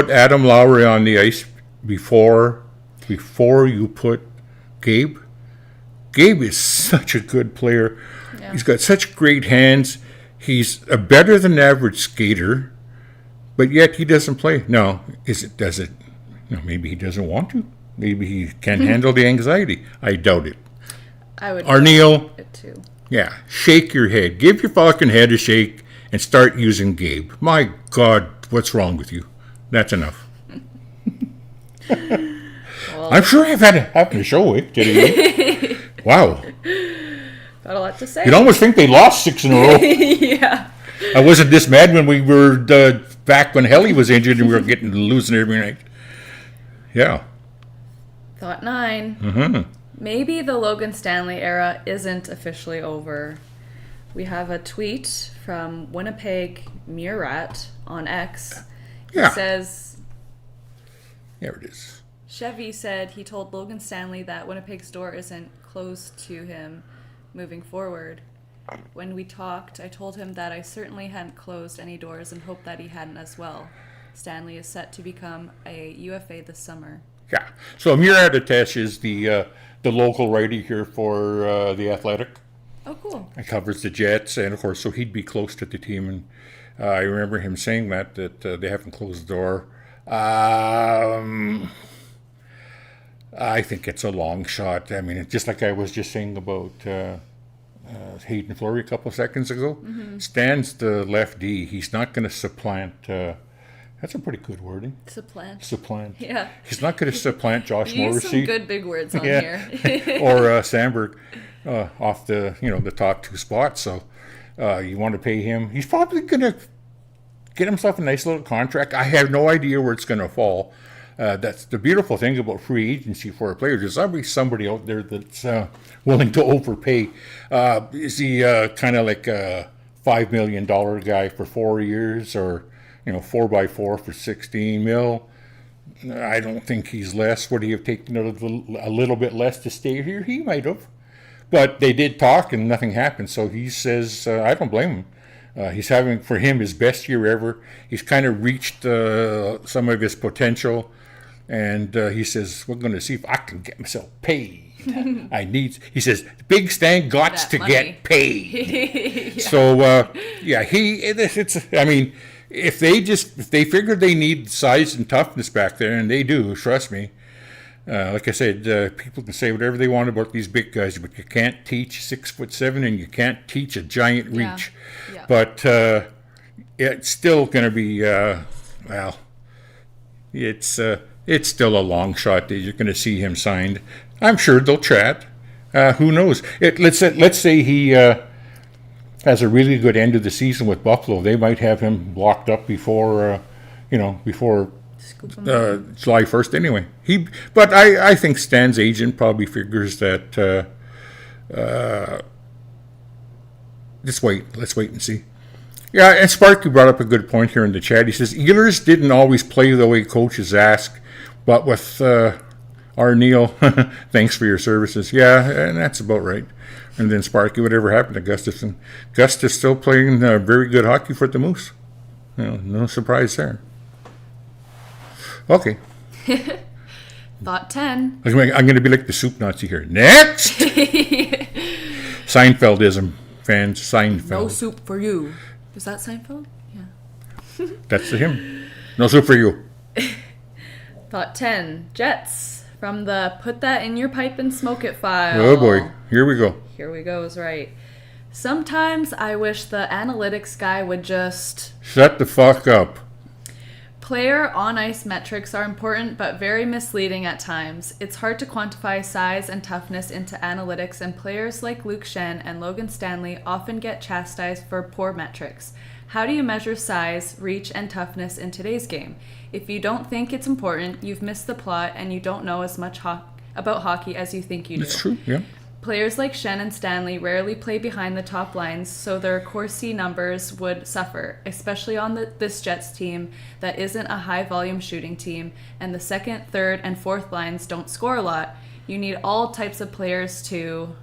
Adam Lowry on the ice before you put Gabe. Gabe is such a good player. Yeah. He's got such great hands. He's a better than average skater, but yet he doesn't play. Now, does it? Maybe he doesn't want to. Maybe he can't handle the anxiety. I doubt it. I would. Arneal, it too. Yeah, shake your head. Give your fucking head a shake and start using Gabe. My God, what's wrong with you? That's enough. Well, I'm sure I've had it happen to show it. Wow. Got a lot to say. You'd almost think they lost 6 in a row. Yeah. I wasn't this mad when we were back when Helly was injured and we were losing every night. Yeah. Thought 9. Mm-hmm. Maybe the Logan Stanley era isn't officially over. We have a tweet from Winnipeg Murat on X. He says... There it is. Chevy said he told Logan Stanley that Winnipeg's door isn't closed to him moving forward. When we talked, I told him that I certainly hadn't closed any doors and hoped that he hadn't as well. Stanley is set to become a UFA this summer. Yeah. So Murat Atesh is the local writer here for The Athletic. Oh, cool. He covers the Jets, and of course, so he'd be close to the team. And I remember him saying that they haven't closed the door. I think it's a long shot. I mean, just like I was just saying about Hayden Fleury a couple of seconds ago. Mm-hmm. Stan's the left D. He's not going to supplant. That's a pretty good wording. Supplant. Yeah. He's not going to supplant Josh you Morrissey. Use some good big words on here. Or Sandberg off the top 2 spots. So you want to pay him. He's probably going to get himself a nice little contract. I have no idea where it's going to fall. That's the beautiful thing about free agency for a player. There's always somebody out there that's willing to overpay. Is he kind of like a $5 million guy for 4 years, or 4x4 for $16 million? I don't think he's less. Would he have taken a little bit less to stay here? He might have. But they did talk and nothing happened. So he says, I don't blame him. He's having, for him, his best year ever. He's kind of reached some of his potential. And he says, we're going to see if I can get myself paid. He says, Big Stan got to get paid. Yeah. So, if they figure they need size and toughness back there, and they do, trust me. Like I said, people can say whatever they want about these big guys, but you can't teach 6'7", and you can't teach a giant reach. Yeah. But it's still going to be it's still a long shot that you're going to see him signed. I'm sure they'll chat. Who knows? Let's say he has a really good end of the season with Buffalo. They might have him locked up before July 1st anyway. But I think Stan's agent probably figures that let's wait and see. Yeah, and Sparky brought up a good point here in the chat. He says, Ehlers didn't always play the way coaches ask, but with our Neil, thanks for your services. Yeah, and that's about right. And then Sparky, whatever happened to Gustafson? Gustus still playing very good hockey for the Moose. No surprise there. Okay. Thought 10. I'm going to be like the soup Nazi here. Next! Seinfeldism, fans. Seinfeld. No soup for you. Is that Seinfeld? Yeah. That's the hymn. No soup for you. Thought 10. Jets. From the put that in your pipe and smoke it file. Oh boy. Here we go. Here we go is right. Sometimes I wish the analytics guy would just... Shut the fuck up. Player on-ice metrics are important, but very misleading at times. It's hard to quantify size and toughness into analytics, and players like Luke Schenn and Logan Stanley often get chastised for poor metrics. How do you measure size, reach, and toughness in today's game? If you don't think it's important, you've missed the plot, and you don't know as much about hockey as you think you do. That's true, yeah. Players like Schenn and Stanley rarely play behind the top lines, so their Corsi numbers would suffer, especially on this Jets team that isn't a high-volume shooting team, and the second, third, and fourth lines don't score a lot. You need all types of players to...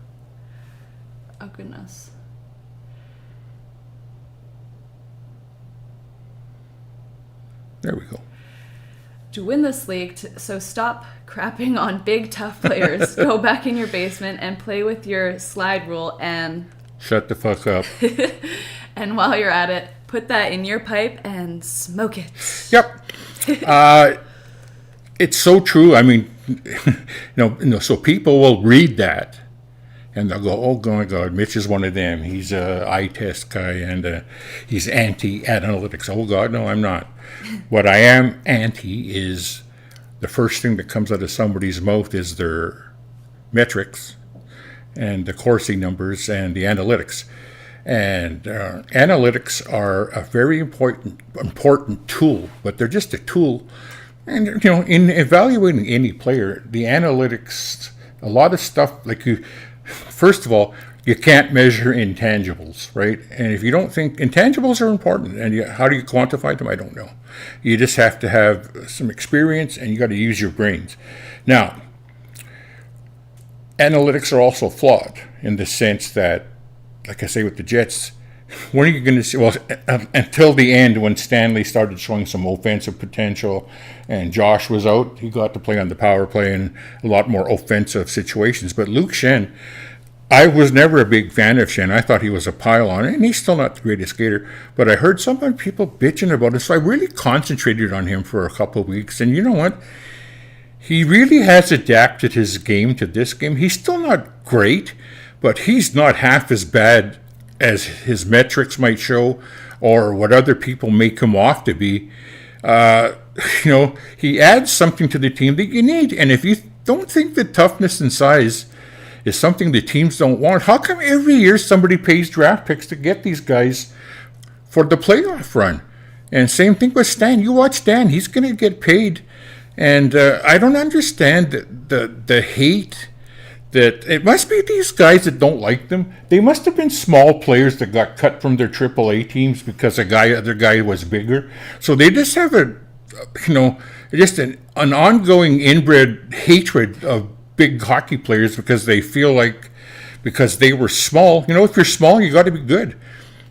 Oh, goodness. There we go. To win this league, so stop crapping on big, tough players. Go back in your basement and play with your slide rule and... Shut the fuck up. And while you're at it, put that in your pipe and smoke it. Yep. It's so true. I mean, so people will read that and they'll go, oh my God, Mitch is one of them. He's a eye test guy and he's anti-analytics. Oh God, no, I'm not. What I am anti is the first thing that comes out of somebody's mouth is their metrics and the Corsi numbers and the analytics. And analytics are a very important tool, but they're just a tool. And, in evaluating any player, the analytics, a lot of stuff, first of all, you can't measure intangibles, right? And if you don't think intangibles are important, and how do you quantify them? I don't know. You just have to have some experience, and you got to use your brains. Now, analytics are also flawed in the sense that, like I say with the Jets, when are you going to see? Well, until the end, when Stanley started showing some offensive potential, and Josh was out, he got to play on the power play in a lot more offensive situations. But Luke Schenn, I was never a big fan of Schenn. I thought he was a pile-on, and he's still not the greatest skater. But I heard some people bitching about it, so I really concentrated on him for a couple of weeks. And you know what? He really has adapted his game to this game. He's still not great, but he's not half as bad as his metrics might show or what other people make him off to be. He adds something to the team that you need. And if you don't think that toughness and size is something the teams don't want, how come every year somebody pays draft picks to get these guys for the playoff run? And same thing with Stan. You watch Stan, he's going to get paid. And I don't understand the hate that it must be these guys that don't like them. They must have been small players that got cut from their AAA teams because other guy was bigger. So they just have an ongoing inbred hatred of big hockey players because they feel like because they were small. If you're small, you got to be good.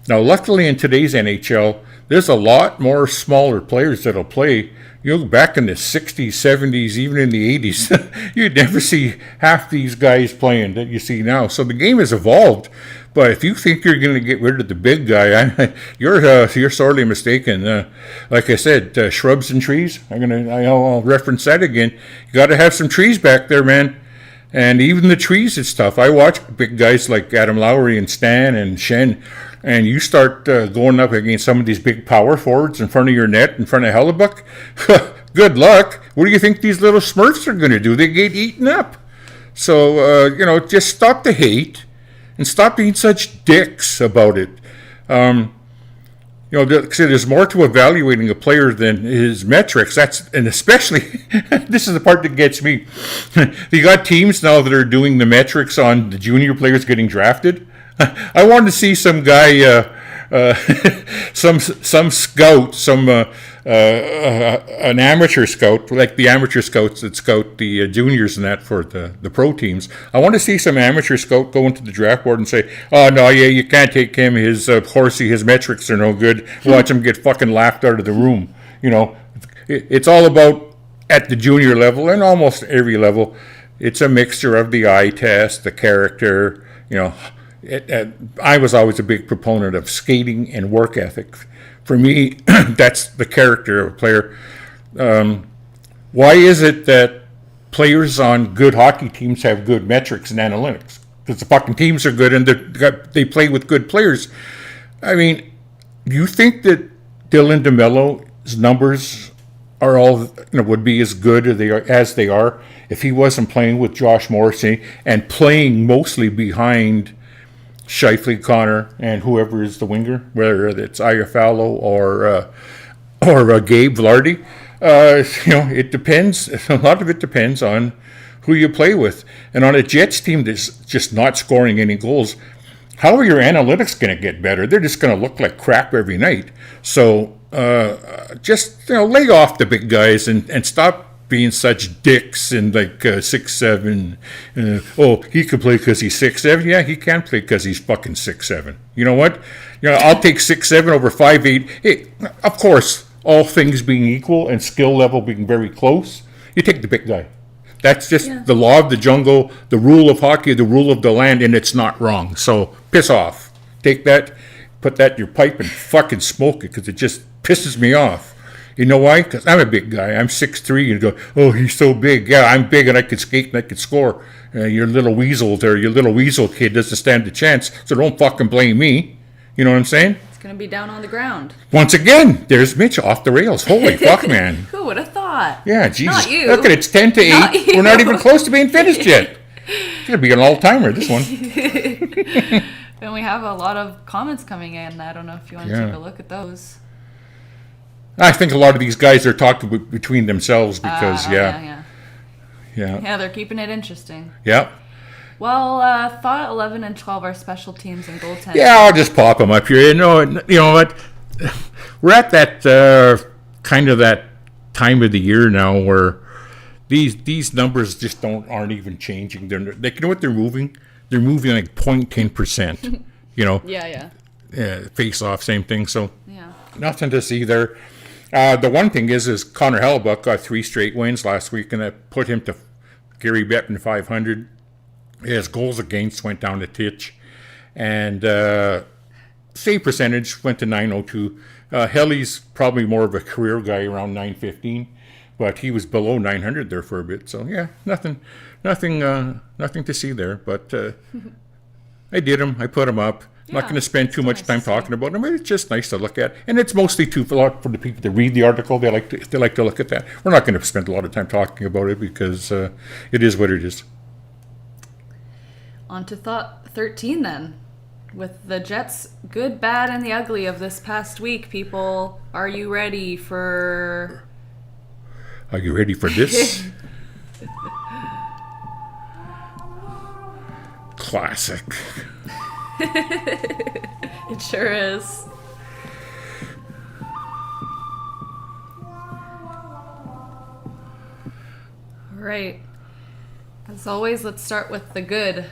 Now, luckily in today's NHL, there's a lot more smaller players that'll play. You know, back in the 60s, 70s, even in the 80s, you'd never see half these guys playing that you see now. So the game has evolved. But if you think you're going to get rid of the big guy, you're sorely mistaken. Like I said, shrubs and trees. I'll reference that again. You got to have some trees back there, man. And even the trees is tough. I watch big guys like Adam Lowry and Stan and Shen, and you start going up against some of these big power forwards in front of your net, in front of Hellebuck. Good luck. What do you think these little Smurfs are going to do? They get eaten up. So, just stop the hate. And stop being such dicks about it. There's more to evaluating a player than his metrics. And especially, this is the part that gets me. You got teams now that are doing the metrics on the junior players getting drafted. I wanted to see some guy, some scout, an amateur scout, like the amateur scouts that scout the juniors and that for the pro teams. I want to see some amateur scout go into the draft board and say, "Oh no, yeah, you can't take him. His horsey, his metrics are no good. Watch him get fucking laughed out of the room." It's all about at the junior level and almost every level. It's a mixture of the eye test, the character. I was always a big proponent of skating and work ethic. For me, that's the character of a player. Why is it that players on good hockey teams have good metrics and analytics? Because the fucking teams are good and they play with good players. I mean, do you think that Dylan DeMello's numbers are all would be as good as they are if he wasn't playing with Josh Morrissey and playing mostly behind Scheifele, Connor, and whoever is the winger, whether it's Iafallo or Gabe Velarde. It depends. A lot of it depends on who you play with. And on a Jets team that's just not scoring any goals, how are your analytics going to get better? They're just going to look like crap every night. So just lay off the big guys and stop being such dicks and like 6'7". He could play because he's 6'7". Yeah, he can play because he's fucking 6'7". You know what? I'll take 6'7" over 5'8". Hey, of course, all things being equal and skill level being very close, you take the big guy. That's just the law of the jungle, the rule of hockey, the rule of the land, and it's not wrong. So piss off. Take that, put that in your pipe and fucking smoke it because it just pisses me off. You know why? Because I'm a big guy. I'm 6'3", and go, "Oh, he's so big." Yeah, I'm big, and I can skate, and I can score. Your little weasel kid doesn't stand a chance, so don't fucking blame me. You know what I'm saying? It's going to be down on the ground. Once again, there's Mitch off the rails. Holy fuck, man. Who would have thought? Yeah, Jesus. Not you. Look at it, it's 10-8. Not We're not even close to being finished yet. It's going to be an all-timer, this one. And we have a lot of comments coming in. I don't know if you want to take a look at those. I think a lot of these guys are talking between themselves because, Yeah, they're keeping it interesting. Yeah. Well, thought 11 and 12 are special teams and goaltending. Yeah, I'll just pop them up here. You know what? We're at that kind of that time of the year now where these numbers just aren't even changing. You know what they're moving? They're moving like 0.10%. Yeah. Face off, same thing. So nothing to see there. The one thing is Connor Hellebuck got 3 straight wins last week, and that put him to Gary Bettman 500. His goals against went down a titch, and save percentage went to 902. Helly's probably more of a career guy, around 915, but he was below 900 there for a bit. So yeah, nothing to see there. But I did him. I put him up. I'm not going to spend too much time talking about them. It's just nice to look at, and it's mostly for the people that read the article. They like to look at that. We're not going to spend a lot of time talking about it because it is what it is. On to thought 13 then, with the Jets' good, bad, and the ugly of this past week. People, are you ready for? Are you ready for this? Classic. It sure is. All right. As always, let's start with the good.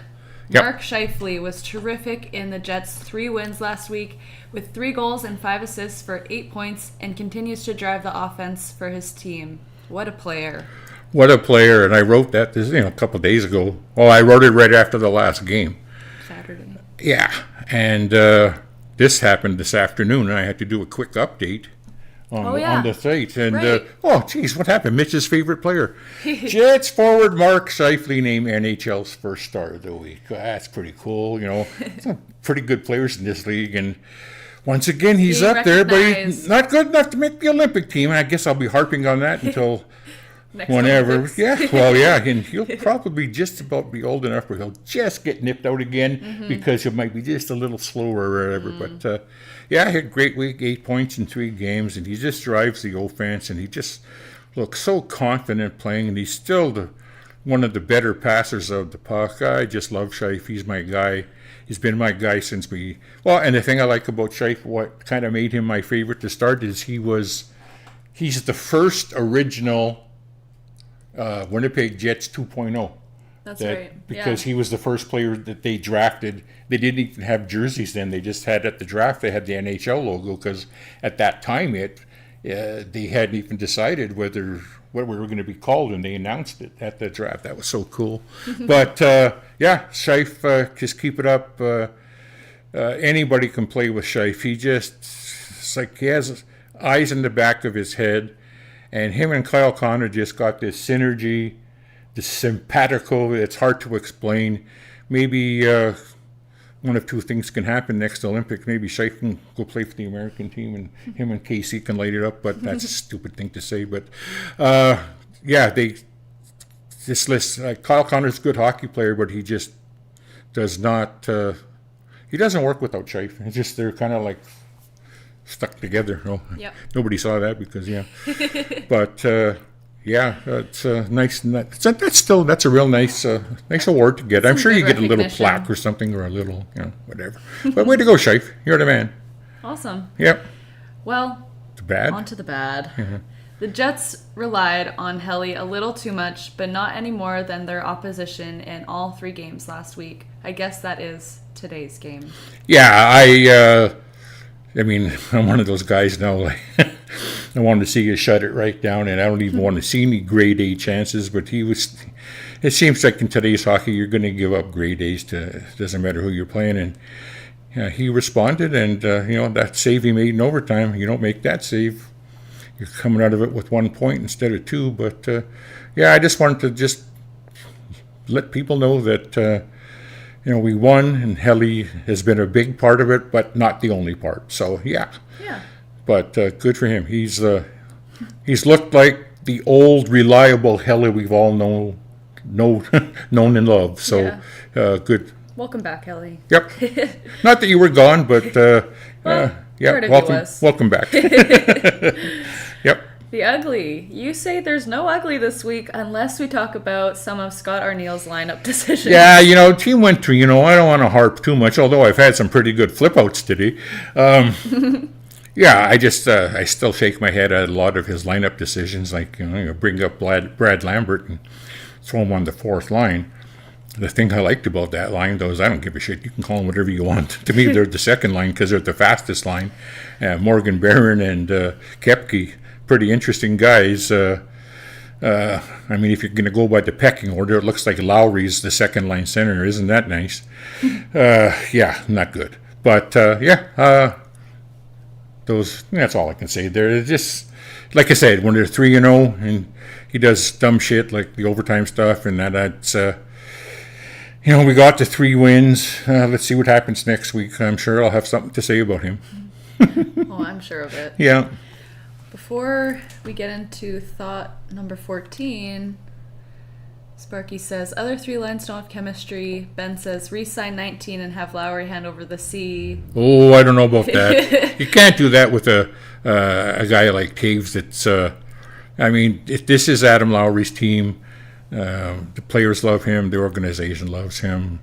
Yep. Mark Scheifele was terrific in the Jets' 3 wins last week with 3 goals and 5 assists for 8 points and continues to drive the offense for his team. What a player. What a player. And I wrote that this, a couple of days ago. Oh, I wrote it right after the last game. Saturday. Yeah. And this happened this afternoon. I had to do a quick update on the site. And, Right. What happened? Mitch's favorite player. Jets forward Mark Scheifele named NHL's first star of the week. That's pretty cool. Some pretty good players in this league. And once again, he's Being up there, but he's recognized. not good enough to make the Olympic team. And I guess I'll be harping on that until Next whenever. Olympics. Yeah, well, yeah. And he'll probably just about be old enough where he'll just get nipped out again because he might be just a little slower or whatever. But, yeah, he had a great week, 8 points in 3 games, and he just drives the offense, and he just looks so confident playing, and he's still one of the better passers of the puck. I just love Scheif. He's my guy. He's been my guy since and the thing I like about Scheif, what kind of made him my favorite to start, is he's the first original Winnipeg Jets 2.0. That's right. Because he was the first player that they drafted. They didn't even have jerseys then. They just had at the draft, they had the NHL logo because at that time they hadn't even decided what we were going to be called, and they announced it at the draft. That was so cool. But, Scheif, just keep it up. Anybody can play with Scheif. It's like he has eyes in the back of his head, and him and Kyle Connor just got this synergy, this simpatico. It's hard to explain. Maybe one of two things can happen next Olympics. Maybe Scheif can go play for the American team, and him and Casey can light it up. But that's a stupid thing to say. But this list. Kyle Connor's a good hockey player, but he just does not. He doesn't work without Scheif. It's just they're kind of like stuck together. Yep. Nobody saw that because but. It's nice. That's a real nice award to get. I'm sure you get a little recognition. plaque or something, or a little, whatever. But way to go, Scheif. You're the man. Awesome. Yep. Well, It's bad. on to the bad. The Jets relied on Helly a little too much, but not any more than their opposition in all 3 games last week. I guess that is today's game. Yeah, I mean, I'm one of those guys now. Like, I wanted to see you shut it right down, and I don't even want to see any grade A chances. But it seems like in today's hockey, you're going to give up grade A's to. It doesn't matter who you're playing, and he responded, and that save he made in overtime. You don't make that save, you're coming out of it with 1 point instead of 2. But I just wanted to just let people know that. We won, and Helly has been a big part of it, but not the only part. So, yeah. But good for him. He's looked like the old, reliable Helly we've all known and loved. So, good. Welcome back, Helly. Yep. Not that you were gone, but heard of you was. Welcome back. Yep. The ugly. You say there's no ugly this week unless we talk about some of Scott Arneal's lineup decisions. Yeah, team went to, I don't want to harp too much, although I've had some pretty good flip-outs today. I still shake my head at a lot of his lineup decisions, like, bring up Brad Lambert and throw him on the 4th line. The thing I liked about that line, though, is I don't give a shit. You can call them whatever you want. To me, they're the second line because they're the fastest line. Morgan Barron and Koepke, pretty interesting guys. I mean, if you're going to go by the pecking order, it looks like Lowry's the second line center. Isn't that nice? Not good. But, that's all I can say. They're just, like I said, when they're 3-0 and he does dumb shit like the overtime stuff, and that's, we got the 3 wins. Let's see what happens next week. I'm sure I'll have something to say about him. Oh, I'm sure of it. Yeah. Before we get into thought number 14, Sparky says, other 3 lines don't have chemistry. Ben says, re-sign 19 and have Lowry hand over the C. Oh, I don't know about that. You can't do that with a guy like Taves. That's, if this is Adam Lowry's team, the players love him, the organization loves him.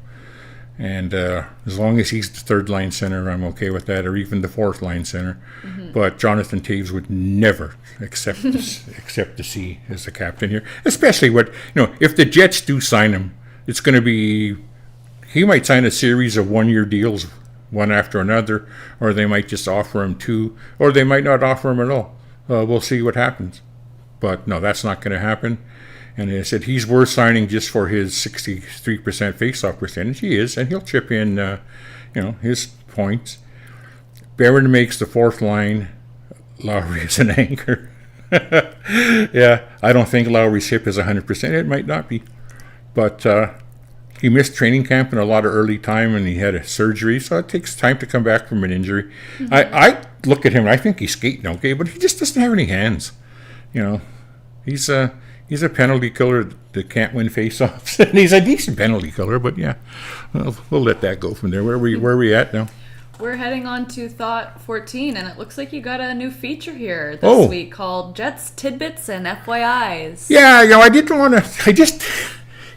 And as long as he's the 3rd line center, I'm okay with that, or even the 4th line center. But Jonathan Taves would never accept the C as the captain here. Especially if the Jets do sign him, it's going to be he might sign a series of 1-year deals, one after another, or they might just offer him 2, or they might not offer him at all. We'll see what happens. But no, that's not going to happen. And I said he's worth signing just for his 63% face-off percentage. He is, and he'll chip in, his points. Barron makes the 4th line. Lowry is an anchor. Yeah, I don't think Lowry's hip is 100%. It might not be. But he missed training camp in a lot of early time, and he had a surgery, so it takes time to come back from an injury. Mm-hmm. I look at him, and I think he's skating okay, but he just doesn't have any hands. He's a penalty killer that can't win faceoffs, and he's a decent penalty killer. But yeah, we'll let that go from there. Where are we at now? We're heading on to Thought 14, and it looks like you got a new feature here this week called Jets Tidbits and FYIs. Yeah, I didn't want to.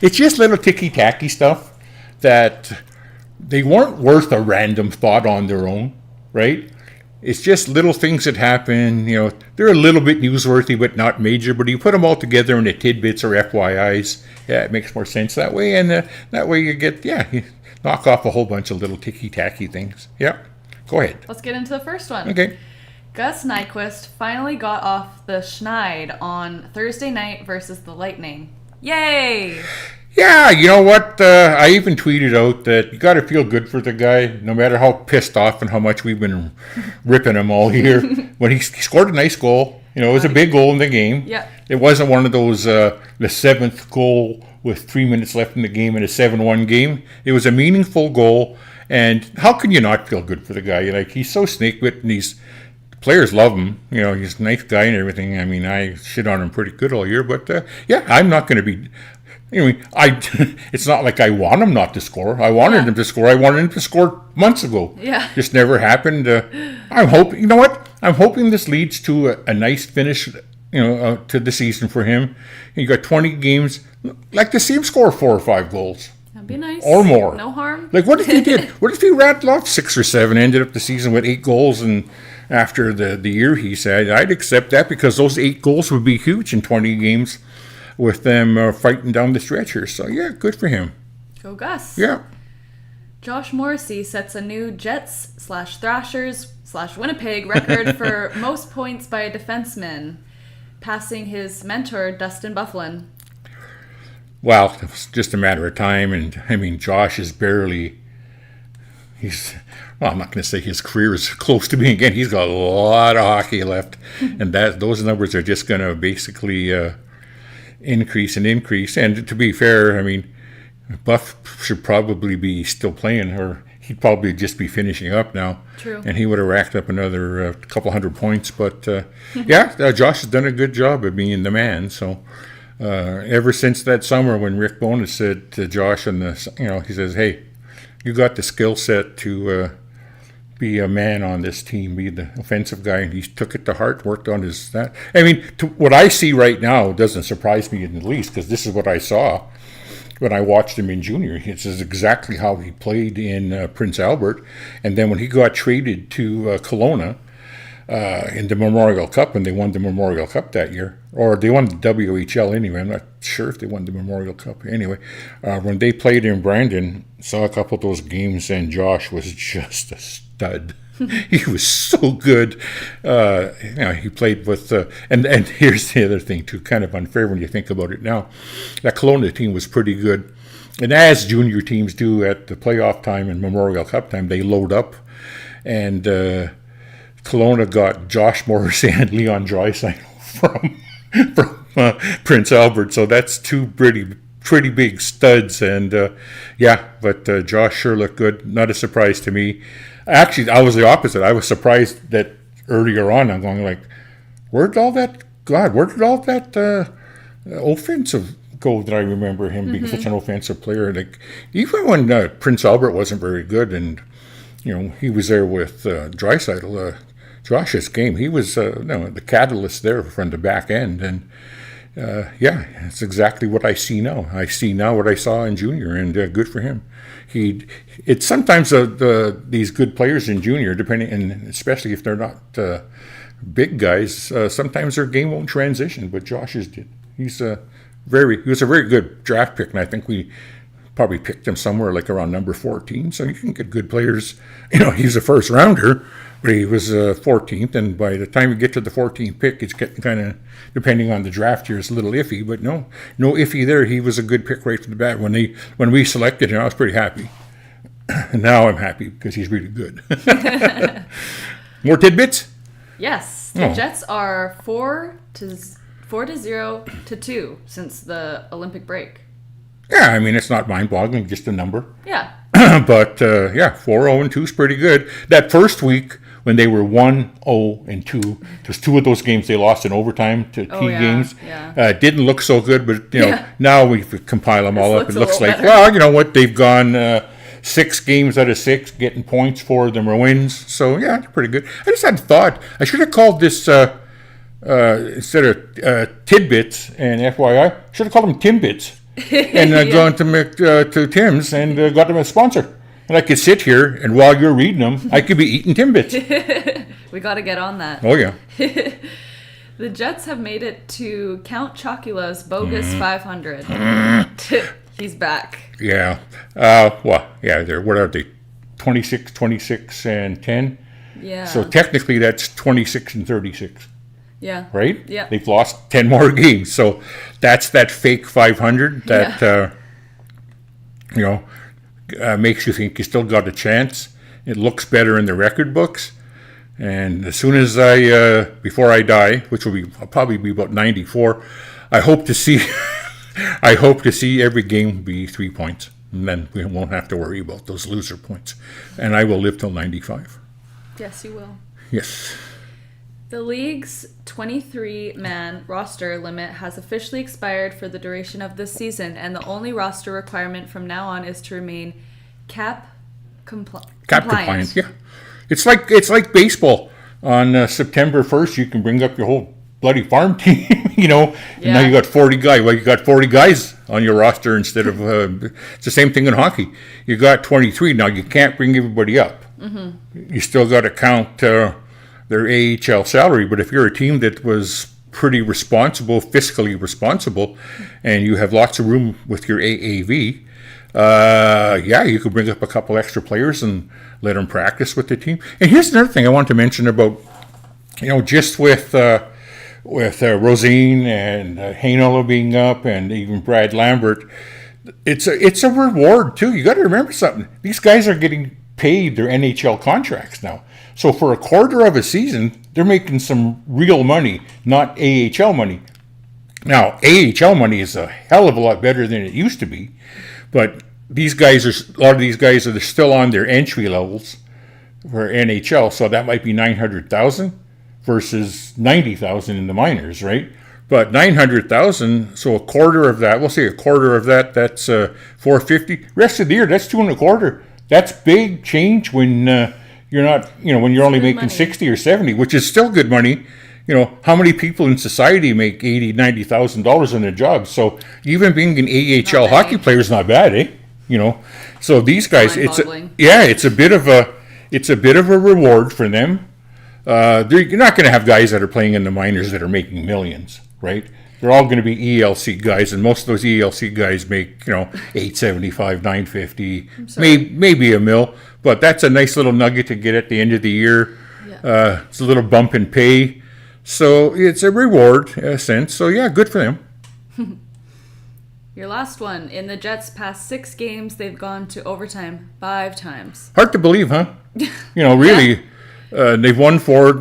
It's just little ticky-tacky stuff that they weren't worth a random thought on their own, right? It's just little things that happen. They're a little bit newsworthy, but not major. But you put them all together into tidbits or FYIs. Yeah, it makes more sense that way. And that way you knock off a whole bunch of little ticky-tacky things. Yeah, go ahead. Let's get into the first one. Okay. Gus Nyquist finally got off the schneid on Thursday night versus the Lightning. Yay! Yeah, you know what? I even tweeted out that you got to feel good for the guy, no matter how pissed off and how much we've been ripping him all year. When he scored a nice goal, it was a big goal in the game. Yeah. It wasn't one of those, the 7th goal with 3 minutes left in the game in a 7-1 game. It was a meaningful goal, and how can you not feel good for the guy? He's so snake-bit, and players love him. He's a nice guy and everything. I mean, I shit on him pretty good all year, but I'm not going to be. It's not like I want him not to score. I wanted him to score. I wanted him to score months ago. Yeah. Just never happened. I'm hoping. You know what? I'm hoping this leads to a nice finish. To the season for him. You got 20 games. Like to see him score 4 or 5 goals. That'd be nice. Or more. No harm. Like what if he did? What if he rattled off 6 or 7? Ended up the season with 8 goals and. After the year, he said, I'd accept that because those 8 goals would be huge in 20 games with them fighting down the stretcher. So, yeah, good for him. Go Gus. Yeah. Josh Morrissey sets a new Jets/Thrashers/Winnipeg record for most points by a defenseman, passing his mentor, Dustin Byfuglien. Well, it was just a matter of time. And, Josh is barely... I'm not going to say his career is close to being again. He's got a lot of hockey left, and those numbers are just going to basically increase and increase. And to be fair, Buff should probably be still playing, or he'd probably just be finishing up now. True. And he would have racked up another couple hundred points. But Josh has done a good job of being the man. So ever since that summer when Rick Bowness said to Josh, he says, "Hey, you got the skill set to be a man on this team, be the offensive guy," and he took it to heart, worked on that. What I see right now doesn't surprise me in the least, because this is what I saw when I watched him in junior. This is exactly how he played in Prince Albert, and then when he got traded to Kelowna in the Memorial Cup, and they won the Memorial Cup that year, or they won the WHL anyway. I'm not sure if they won the Memorial Cup. Anyway, when they played in Brandon, saw a couple of those games, and Josh was just a stud. He was so good. He played with, and here's the other thing too, kind of unfair when you think about it now. That Kelowna team was pretty good, and as junior teams do at the playoff time and Memorial Cup time, they load up, and Kelowna got Josh Morrissey and Leon Draisaitl from Prince Albert, so that's 2 pretty big studs, and but Josh sure looked good. Not a surprise to me. Actually, I was the opposite. I was surprised that earlier on, I'm going like, where did all that offensive go that I remember him being such an offensive player? Like, even when Prince Albert wasn't very good, and he was there with Draisaitl, Josh's game, he was the catalyst there from the back end, and it's exactly what I see now. I see now what I saw in junior, and good for him. It's sometimes these good players in junior, depending, and especially if they're not big guys, sometimes their game won't transition, but Josh's did. He was a very good draft pick, and I think we probably picked him somewhere like around number 14. So you can get good players. He's a first rounder, but he was 14th. And by the time you get to the 14th pick, it's getting kind of, depending on the draft year, it's a little iffy. But no iffy there. He was a good pick right from the bat. When we selected him, I was pretty happy. And now I'm happy because he's really good. More tidbits? Yes. The Jets are 4-0 to 2 since the Olympic break. Yeah, I mean, it's not mind-boggling, just a number. Yeah. But, 4-0-2 is pretty good. That first week, when they were 1-0-2, there's 2 of those games they lost in overtime to key games. Yeah. Didn't look so good, but, now we compile them all up. It looks like, better. well, you know what, they've gone 6 games out of 6, getting points for them or wins. So, yeah, it's pretty good. I just had a thought. I should have called this, instead of tidbits and FYI, should have called them Timbits. And gone to Tim's and got them a sponsor. And I could sit here, and while you're reading them, I could be eating Timbits. We got to get on that. Oh, yeah. The Jets have made it to Count Chocula's bogus 500. He's back. Yeah. What are they? 26, and 10? Yeah. So technically that's 26 and 36. Yeah. Right? Yeah. They've lost 10 more games. So that's that fake 500 that, makes you think you still got a chance. It looks better in the record books. And as soon as before I die, which I'll probably be about 94, I hope to see every game be 3 points. And then we won't have to worry about those loser points. And I will live till 95. Yes, you will. Yes. The league's 23-man roster limit has officially expired for the duration of this season, and the only roster requirement from now on is to remain cap compliant. Yeah, it's like baseball. On September 1st, you can bring up your whole bloody farm team, and now you got 40 guys. Well, you got 40 guys on your roster instead of it's the same thing in hockey. You got 23 now. You can't bring everybody up. Mm-hmm. You still got to count their AHL salary, but if you're a team that was pretty responsible, fiscally responsible, and you have lots of room with your AAV, you could bring up a couple extra players and let them practice with the team. And here's another thing I want to mention about, just with Rosine and Hainola being up and even Brad Lambert, it's a reward too. You got to remember something. These guys are getting paid their NHL contracts now. So for a quarter of a season, they're making some real money, not AHL money. Now, AHL money is a hell of a lot better than it used to be, but a lot of these guys are still on their entry levels for NHL, so that might be $900,000 versus $90,000 in the minors, right? But $900,000, so a quarter of that, that's $450. Rest of the year, that's $225. That's big change when you're not, when you're only making money. 60 or 70, which is still good money. How many people in society make $80,000-$90,000 on their jobs? So even being an AHL hockey player is not bad, eh? So these guys, it's a bit of a reward for them. You're not going to have guys that are playing in the minors that are making millions, right? They're all going to be ELC guys, and most of those ELC guys make, $875, $950, maybe $1 million. But that's a nice little nugget to get at the end of the year. Yeah. It's a little bump in pay. So it's a reward, in a sense. So, yeah, good for them. Your last one. In the Jets' past 6 games, they've gone to overtime 5 times. Hard to believe, huh? Really. Yeah. They've won 4.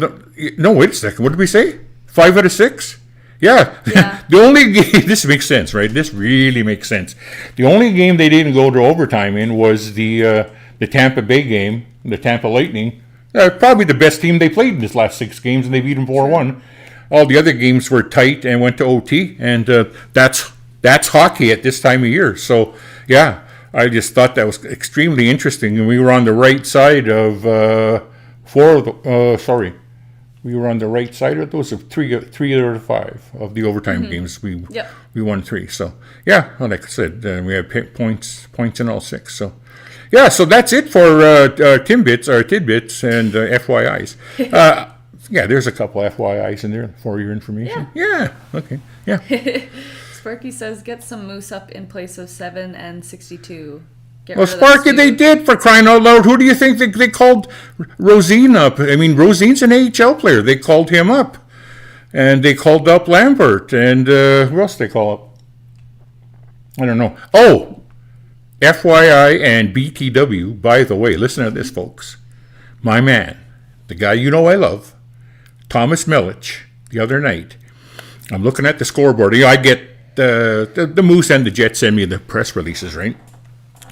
No, wait a second. What did we say? 5 out of 6? Yeah. The only game, this makes sense, right? This really makes sense. The only game they didn't go to overtime in was the Tampa Bay game, the Tampa Lightning. Probably the best team they played in this last 6 games, and they beat them 4-1. All the other games were tight and went to OT, and that's hockey at this time of year. So, yeah, I just thought that was extremely interesting, and we were on the right side of we were on the right side of those of 3 out of 5 of the overtime games. We won 3. So, yeah, well, like I said, we had points in all 6. So, yeah, so that's it for tidbits and FYIs. There's a couple FYIs in there for your information. Yeah. Okay. Yeah. Sparky says get some Moose up in place of 7 and 62. Get Well, rid of those Sparky, two. they did, for crying out loud. Who do you think they called Rosine up? I mean, Rosine's an AHL player. They called him up. And they called up Lambert. And who else did they call up? I don't know. Oh, FYI and BTW, by the way, listen to this, folks. My man, the guy you know I love, Thomas Milich, the other night. I'm looking at the scoreboard. I get the Moose and the Jets send me the press releases, right?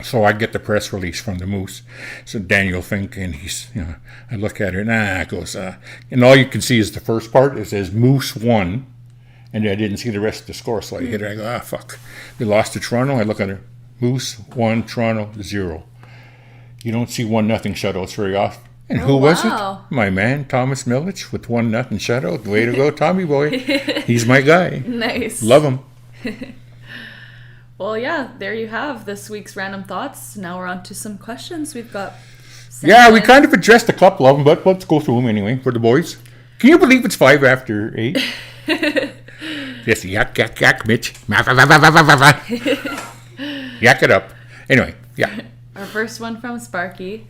So I get the press release from the Moose. So Daniel Fink, and I look at it, it goes, and all you can see is the first part. It says Moose won, and I didn't see the rest of the score. So I hit it, I go, fuck. We lost to Toronto. I look at it, Moose 1, Toronto 0. You don't see 1-0 shutouts very often. And who was it? My man, Thomas Milich, with 1-0 shutout. Way to go, Tommy boy. He's my guy. Nice. Love him. Well, yeah, there you have this week's Random Thoughts. Now we're on to some questions we've got. Yeah, we kind of addressed a couple of them, but let's go through them anyway for the boys. Can you believe it's 5 after 8? Yes, yak, Mitch. Yak it up. Anyway, yeah. Our first one from Sparky.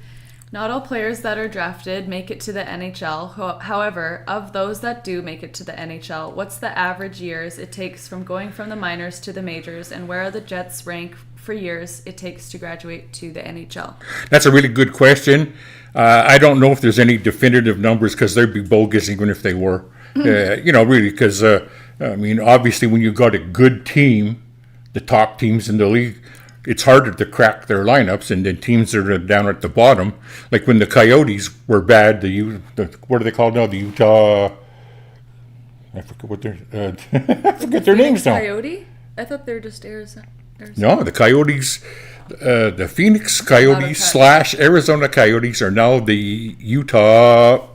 Not all players that are drafted make it to the NHL. However, of those that do make it to the NHL, what's the average years it takes from going from the minors to the majors, and where are the Jets rank for years it takes to graduate to the NHL? That's a really good question. I don't know if there's any definitive numbers because they'd be bogus even if they were. Really, because, obviously when you've got a good team, the top teams in the league, it's harder to crack their lineups, and then teams that are down at the bottom, like when the Coyotes were bad, what are they called now? The Utah. I forget what I forget their names now. Coyote? I thought they were just Arizona. No, the Coyotes, the Phoenix Coyotes / Arizona Coyotes are now the Utah.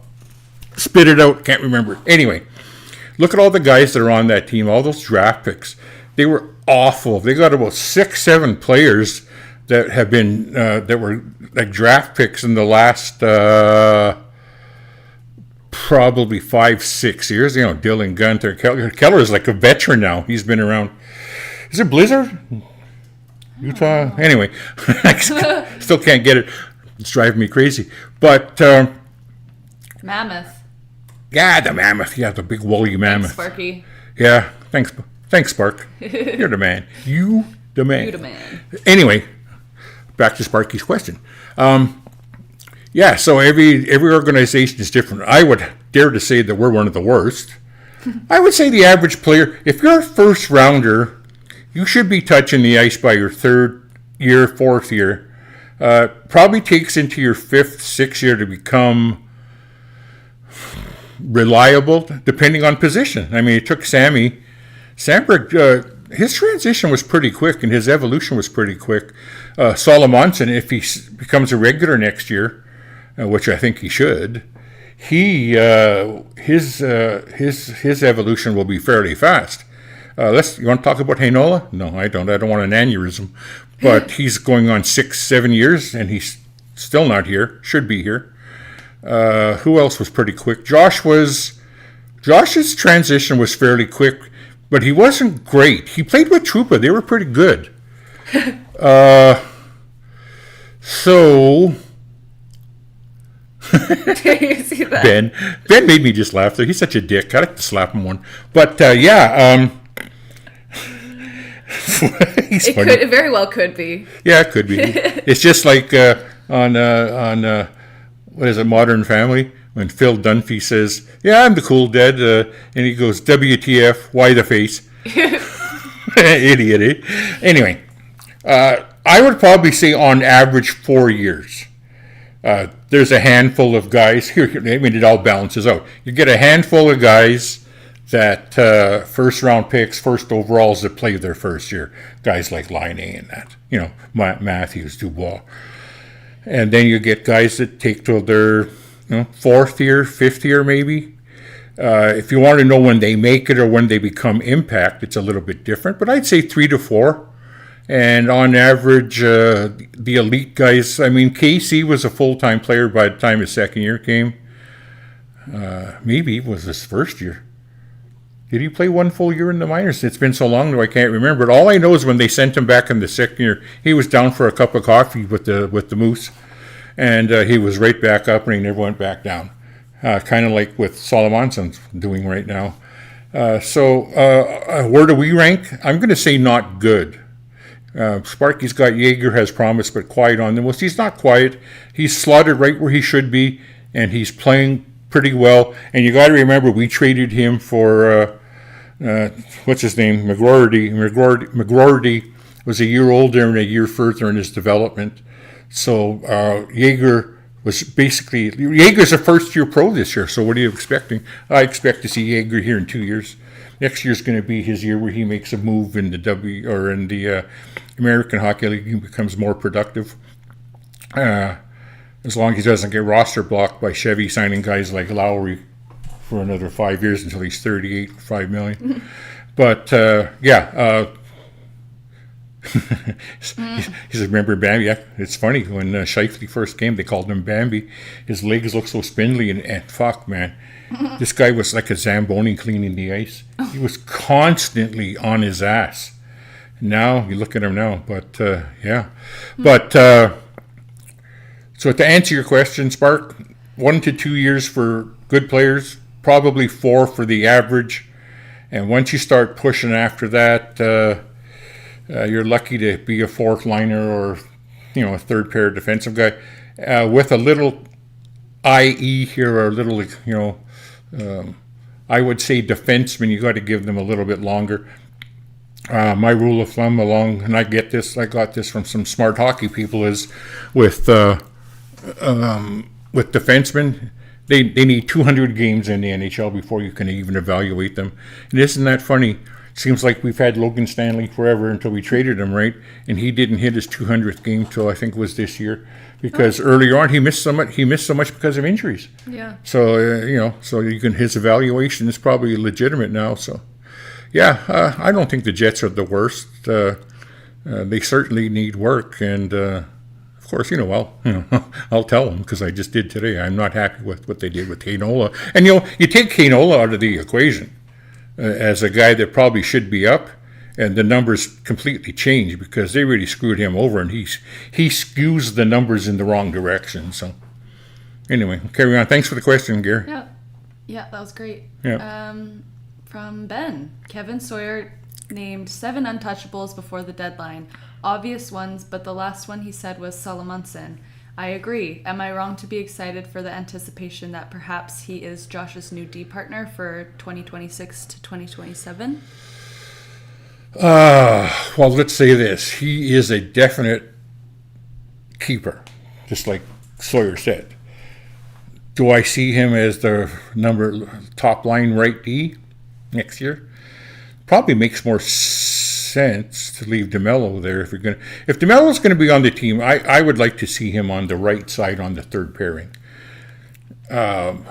Spit it out, can't remember. Anyway, look at all the guys that are on that team, all those draft picks. They were awful. They got about 6-7 players that have been that were like draft picks in the last probably 5-6 years. Dylan Gunther, Keller is like a veteran now. He's been around. Is it Blizzard? Utah. Anyway, I still can't get it. It's driving me crazy. But Mammoth. Yeah, the mammoth. Yeah, the big woolly mammoth. Thanks, Sparky. Yeah, thanks, Spark. You're the man. You the man. You the man. Anyway, back to Sparky's question. So every organization is different. I would dare to say that we're one of the worst. I would say the average player, if you're a first rounder, you should be touching the ice by your 3rd year, 4th year. Probably takes into your 5th, 6th year to become reliable, depending on position. I mean, it took Sammy Sandberg. His transition was pretty quick, and his evolution was pretty quick. Solomonson, if he becomes a regular next year, which I think he should, his evolution will be fairly fast. You want to talk about Heinola? No, I don't. I don't want an aneurysm. But he's going on 6-7 years, and he's still not here. Should be here. Who else was pretty quick? Josh's transition was fairly quick, but he wasn't great. He played with Trouba. They were pretty good. So You see that? Ben made me just laugh there. He's such a dick. I like to slap him one. But he's funny. It very well could be. Yeah, it could be. It's just like on what is it, Modern Family, when Phil Dunphy says, "Yeah, I'm the cool dad," and he goes, "WTF? Why the face?" Idiot. Eh? Anyway, I would probably say on average 4 years. There's a handful of guys here. I mean, it all balances out. You get a handful of guys that first round picks, first overalls that play their first year. Guys like Line and that, Matthews, Dubois. And then you get guys that take till their 4th year, 5th year maybe. If you want to know when they make it or when they become impact, it's a little bit different. But I'd say 3 to 4. And on average, the elite guys, I mean, Casey was a full-time player by the time his second year came. Maybe it was his first year. Did he play one full year in the minors? It's been so long now I can't remember. But all I know is when they sent him back in the second year, he was down for a cup of coffee with the Moose, and he was right back up, and he never went back down. Kind of like with Solomonson's doing right now. So where do we rank? I'm going to say not good. Sparky's got Jaeger has promise, but quiet on them. Well, he's not quiet. He's slotted right where he should be, and he's playing pretty well. And you got to remember, we traded him for what's his name, McGroarty. McGroarty was a year older and a year further in his development. So Jaeger's a first-year pro this year. So what are you expecting? I expect to see Jaeger here in 2 years. Next year's going to be his year where he makes a move in the American Hockey League. He becomes more productive. As long as he doesn't get roster blocked by Chevy signing guys like Lowry for another 5 years until he's 38, $5 million. But he's remember Bambi. Yeah, it's funny when Scheifele first came, they called him Bambi. His legs look so spindly, and fuck, man, this guy was like a Zamboni cleaning the ice. He was constantly on his ass. Now you look at him now, but so to answer your question, Spark, 1 to 2 years for good players, probably 4 for the average, and once you start pushing after that, you're lucky to be a fourth liner or a third pair defensive guy with a little IE here or a little I would say defenseman. You got to give them a little bit longer. My rule of thumb and I got this from some smart hockey people, is with defensemen, they need 200 games in the NHL before you can even evaluate them. And isn't that funny? Seems like we've had Logan Stanley forever until we traded him, right? And he didn't hit his 200th game till I think it was this year, because earlier on he missed so much because of injuries. Yeah. So his evaluation is probably legitimate now. So yeah, I don't think the Jets are the worst. They certainly need work, and of course, I'll tell them, because I just did today. I'm not happy with what they did with Heinola, and you take Heinola out of the equation as a guy that probably should be up, and the numbers completely change because they really screwed him over, and he skews the numbers in the wrong direction. So anyway, carry on. Thanks for the question, Gary. Yeah, that was great. Yeah. From Ben, Kevin Sawyer named 7 untouchables before the deadline. Obvious ones, but the last one he said was Solomonson. I agree. Am I wrong to be excited for the anticipation that perhaps he is Josh's new D partner for 2026 to 2027? Well, let's say this. He is a definite keeper, just like Sawyer said. Do I see him as the top line right D next year? Probably makes more sense to leave DeMello there if DeMello's going to be on the team. I would like to see him on the right side on the third pairing. How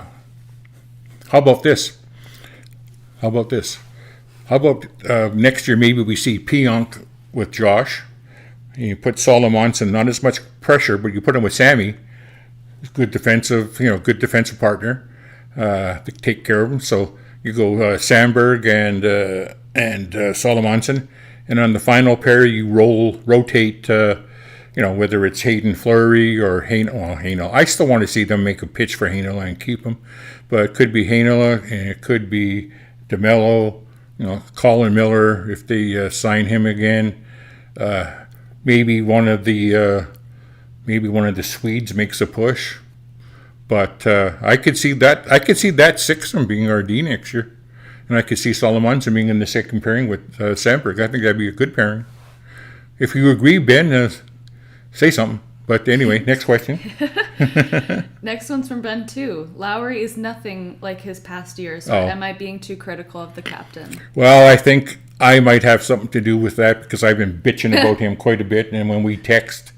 about this? How about next year maybe we see Pionk with Josh, and you put Solomonson, not as much pressure, but you put him with Sammy, good defensive partner to take care of him. So you go Sandberg and Solomonson. And on the final pair, you rotate, whether it's Hayden Fleury or Heinola. I still want to see them make a pitch for Heinola and keep him. But it could be Heinola, and it could be DeMello, Colin Miller, if they sign him again. Maybe one of the Swedes makes a push. But I could see that sixth being RD next year. And I could see Solomonson being in the second pairing with Sandberg. I think that'd be a good pairing. If you agree, Ben, say something. But anyway, next question. Next one's from Ben, too. Lowry is nothing like his past years. But am I being too critical of the captain? Well, I think I might have something to do with that, because I've been bitching about him quite a bit. And when we text,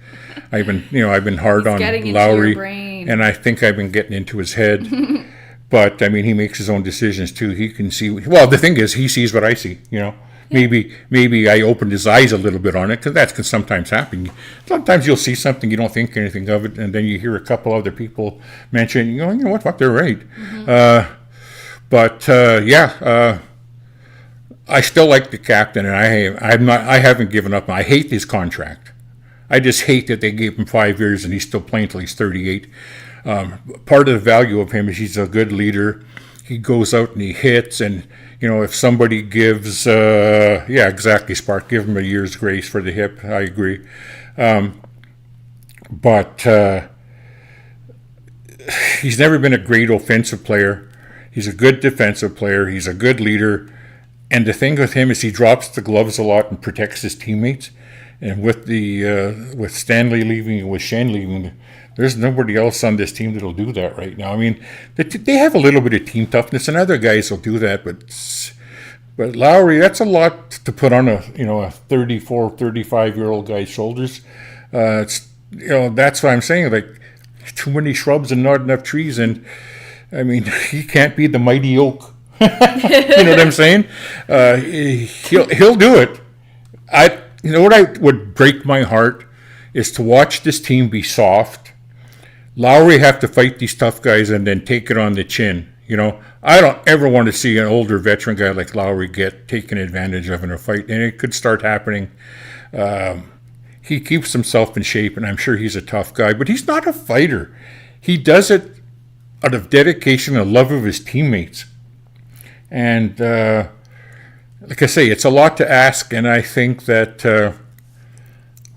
I've been hard on Lowry. And I think I've been getting into his head. But, he makes his own decisions, too. He can see... Well, the thing is, he sees what I see, Yeah. Maybe I opened his eyes a little bit on it, because that can sometimes happen. Sometimes you'll see something, you don't think anything of it, and then you hear a couple other people mention, you know what, fuck, they're right. Mm-hmm. I still like the captain, and I haven't given up. I hate his contract. I just hate that they gave him 5 years and he's still playing till he's 38. Part of the value of him is he's a good leader. He goes out and he hits, and if somebody gives, exactly, Spark, give him a year's grace for the hip. I agree, but he's never been a great offensive player. He's a good defensive player. He's a good leader. And the thing with him is he drops the gloves a lot and protects his teammates. And with with Stanley leaving and with Shen leaving, there's nobody else on this team that'll do that right now. I mean, they have a little bit of team toughness, and other guys will do that. But Lowry, that's a lot to put on a 34, 35-year-old guy's shoulders. That's what I'm saying. Like, too many shrubs and not enough trees, and I mean, he can't be the mighty oak. You know what I'm saying? He'll do it. What would break my heart is to watch this team be soft. Lowry have to fight these tough guys and then take it on the chin. I don't ever want to see an older veteran guy like Lowry get taken advantage of in a fight, and it could start happening. He keeps himself in shape, and I'm sure he's a tough guy, but he's not a fighter. He does it out of dedication and love of his teammates. And like I say, it's a lot to ask, and I think that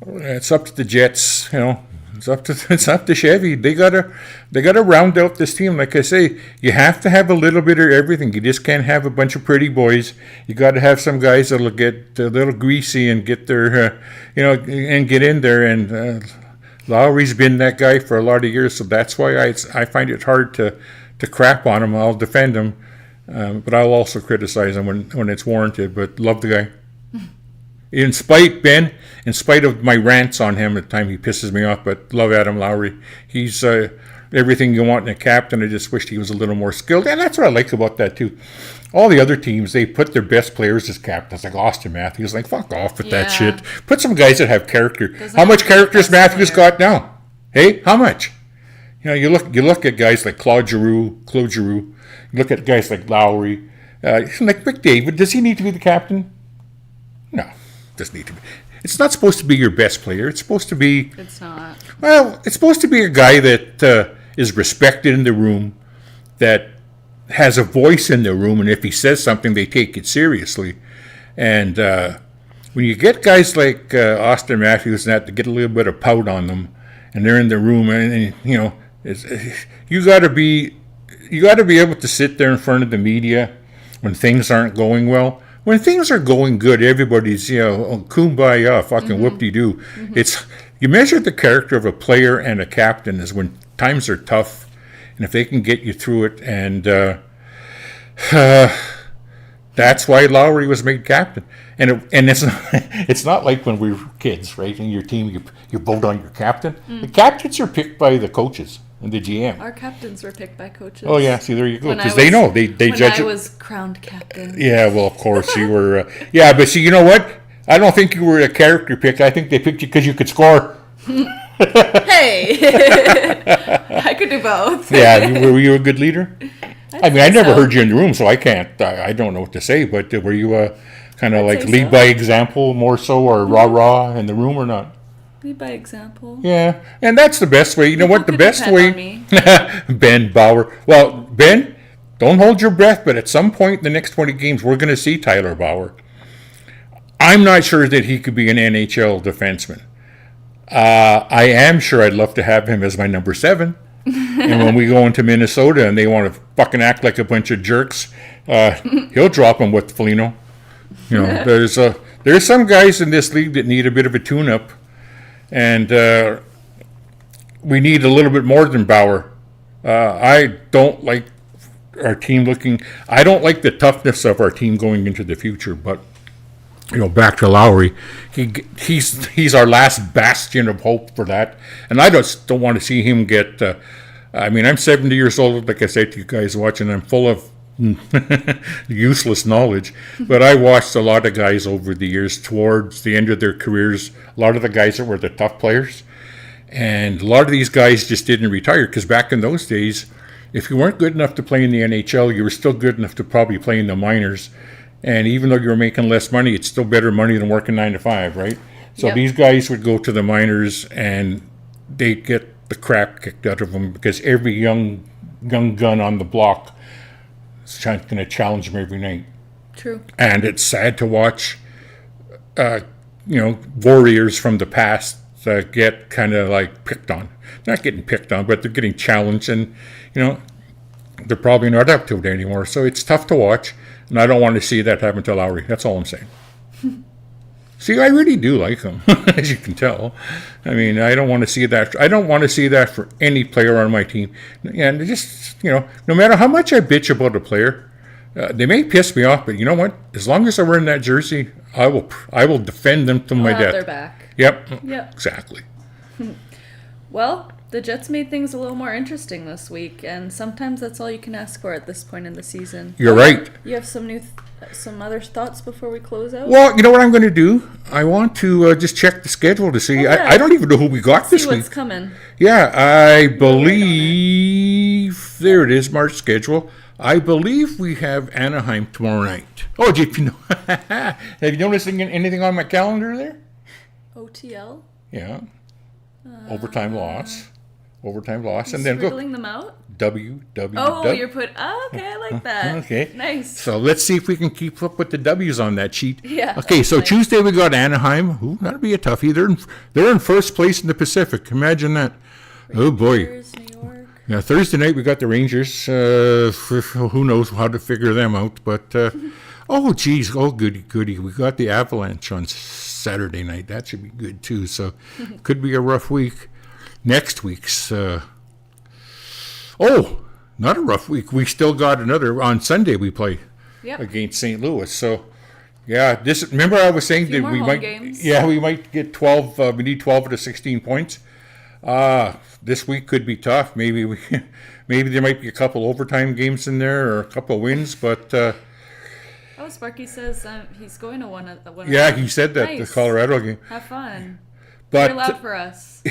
it's up to the Jets. It's up to Chevy. They gotta round out this team. Like I say, you have to have a little bit of everything. You just can't have a bunch of pretty boys. You got to have some guys that'll get a little greasy and get their, and get in there. And Lowry's been that guy for a lot of years, so that's why I find it hard to crap on him. I'll defend him. But I'll also criticize him when it's warranted. But love the guy. In spite of my rants on him at the time, he pisses me off. But love Adam Lowry. He's everything you want in a captain. I just wished he was a little more skilled. And that's what I like about that, too. All the other teams, they put their best players as captains, like Austin Matthews. Like, fuck off with that shit. Put some guys that have character. How much character has Matthews got now? Hey, how much? You look at guys like Claude Giroux. You look at guys like Lowry. Like McDavid, does he need to be the captain? No, doesn't need to be. It's not supposed to be your best player. It's supposed to be... It's not. Well, it's supposed to be a guy that is respected in the room, that has a voice in the room, and if he says something, they take it seriously. And when you get guys like Austin Matthews and that to get a little bit of pout on them, and they're in the room, and you got to be able to sit there in front of the media when things aren't going well. When things are going good, everybody's, kumbaya, fucking whoop-de-doo. Mm-hmm. It's, you measure the character of a player and a captain is when times are tough, and if they can get you through it, and that's why Lowry was made captain. And it's not like when we were kids, right? In your team, you vote on your captain. The captains are picked by the coaches and the GM. Our captains were picked by coaches. Oh yeah, see, there you go. Because they know they judge. When I was crowned captain. Yeah, well, of course you were. But see, you know what? I don't think you were a character pick. I think they picked you because you could score. Hey, I could do both. Yeah, were you a good leader? I never heard you in the room, so I can't. I don't know what to say. But were you kind of like lead by example more so, or rah in the room, or not? Lead by example. Yeah, and that's the best way. You know what? The best way. Ben Bauer. Well, Ben, don't hold your breath, but at some point in the next 20 games, we're going to see Tyler Bauer. I'm not sure that he could be an NHL defenseman. I am sure I'd love to have him as my number 7. And when we go into Minnesota and they want to fucking act like a bunch of jerks, he'll drop them with Foligno. There's some guys in this league that need a bit of a tune-up. And we need a little bit more than Bauer. I don't like our team I don't like the toughness of our team going into the future. But, back to Lowry, he's our last bastion of hope for that. And I just don't want to see him get... I'm 70 years old, like I said to you guys watching. I'm full of useless knowledge, but I watched a lot of guys over the years towards the end of their careers, a lot of the guys that were the tough players, and a lot of these guys just didn't retire, because back in those days, if you weren't good enough to play in the NHL, you were still good enough to probably play in the minors, And even though you're making less money, it's still better money than working 9 to 5, right? So Yep. these guys would go to the minors and they get the crap kicked out of them because every young gun on the block is going to challenge them every night. True. And it's sad to watch, warriors from the past get kind of like picked on. Not getting picked on, but they're getting challenged, and they're probably not up to it anymore. So it's tough to watch, and I don't want to see that happen to Lowry. That's all I'm saying. See, I really do like him, as you can tell. I mean, I don't want to see that. I don't want to see that for any player on my team. And just, no matter how much I bitch about a player, they may piss me off, but you know what? As long as they're wearing that jersey, I will defend them to my Have death. their back. Yep. Yep. Exactly. Well, the Jets made things a little more interesting this week, and sometimes that's all you can ask for at this point in the season. You're right. You have some some other thoughts before we close out? Well, you know what I'm going to do? I want to just check the schedule to see. yeah. I don't even know who we got this See week. what's coming. Yeah, I believe there it is, March schedule. I believe we have Anaheim tomorrow night. Oh, have you noticed anything on my calendar there? OTL? Yeah. Overtime loss, and then Scribbling them out? WWW. Oh, you're okay, I like that. Okay. Nice. So let's see if we can keep up with the W's on that sheet. Yeah. Okay, so nice. Tuesday we got Anaheim. Ooh, that'll be a toughie. They're in first place in the Pacific. Imagine that. Oh boy. Rangers, New York. Yeah, Thursday night we got the Rangers. Who knows how to figure them out? But oh geez, goody. We got the Avalanche on Saturday night. That should be good too. So could be a rough week. Next week's. Not a rough week. We still got another on Sunday. We play against St. Louis. So yeah, remember I was saying that we might. Games. Yeah, we might get 12. We need 12 to 16 points. This week could be tough. Maybe there might be a couple overtime games in there or a couple of wins, but. Sparky says he's going to one of them. Yeah, he said that, nice. The Colorado game. Have fun. But Very loud for us.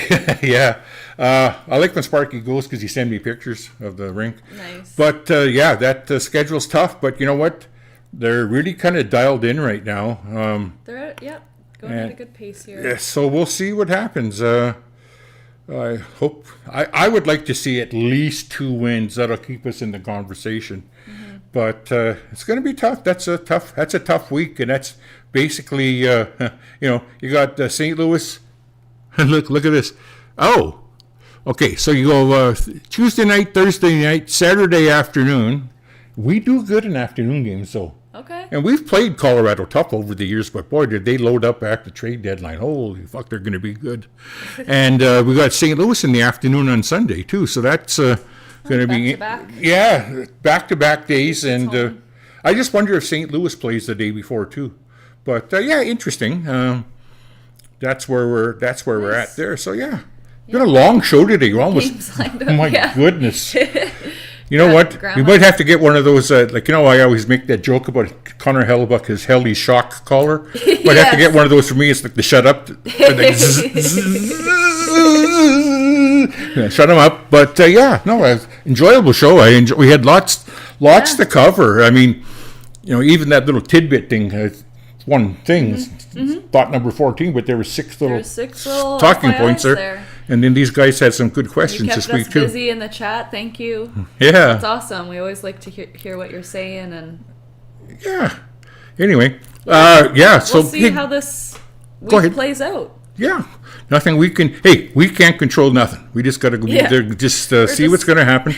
yeah, I like when Sparky goes because he sends me pictures of the rink. Nice. But that schedule's tough. But you know what? They're really kind of dialed in right now. They're going at a good pace here. Yeah, so we'll see what happens. I hope I would like to see at least 2 wins. That'll keep us in the conversation. Mm-hmm. But it's going to be tough. That's a tough week, and that's basically you got St. Louis. Look at this. Oh, okay. So you go Tuesday night, Thursday night, Saturday afternoon. We do good in afternoon games, though. Okay. And we've played Colorado tough over the years, but boy, did they load up after the trade deadline. Holy fuck, they're going to be good. And we got St. Louis in the afternoon on Sunday, too. So that's going to be... Back-to-back? Yeah, back-to-back days. And I just wonder if St. Louis plays the day before, too. But, interesting. That's where we're at there. So, yeah. It's been a long show today. We're almost... Oh, my goodness. You know what? Grandma. We might have to get one of those, I always make that joke about Connor Hellebuck, his Helly shock collar. Might have to get one of those for me. It's like the shut up. Shut him up. But, enjoyable show. We had lots to cover. I mean, even that little tidbit thing, one thing, thought number 14, but there were six little talking points there. And then these guys had some good questions this week, too. You kept us busy in the chat. Thank you. Yeah. That's awesome. We always like to hear what you're saying. And yeah. Anyway. So we'll see how this week plays out. Yeah. Nothing we can... Hey, we can't control nothing. We just got to go there, see what's going to happen.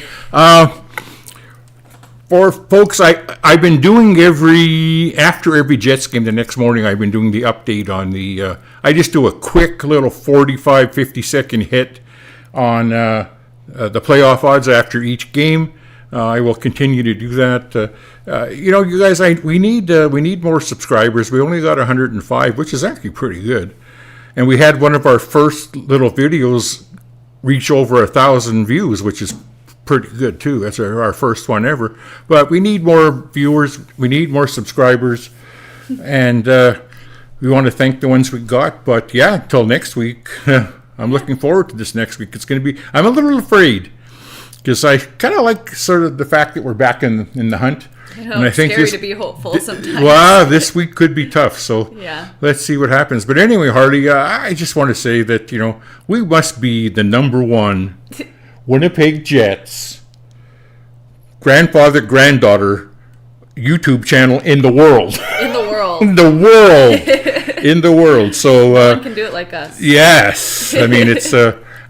For folks, I've been doing after every Jets game the next morning, I've been doing the update on the, I just do a quick little 45, 50-second hit on the playoff odds after each game. I will continue to do that. You guys, we need more subscribers. We only got 105, which is actually pretty good. And we had one of our first little videos reach over 1,000 views, which is pretty good too. That's our first one ever. But we need more viewers. We need more subscribers. And we want to thank the ones we got. But yeah, until next week, I'm looking forward to this next week. It's going to be, I'm a little afraid because I kind of like sort of the fact that we're back in the hunt. You know, it's scary to be hopeful sometimes. Well, this week could be tough, so Yeah. let's see what happens. But anyway, Harley, I just want to say that, we must be the number one Winnipeg Jets grandfather-granddaughter YouTube channel in the world. In the world. In the world. In the world. So No one can do it like us. yes, I mean it's.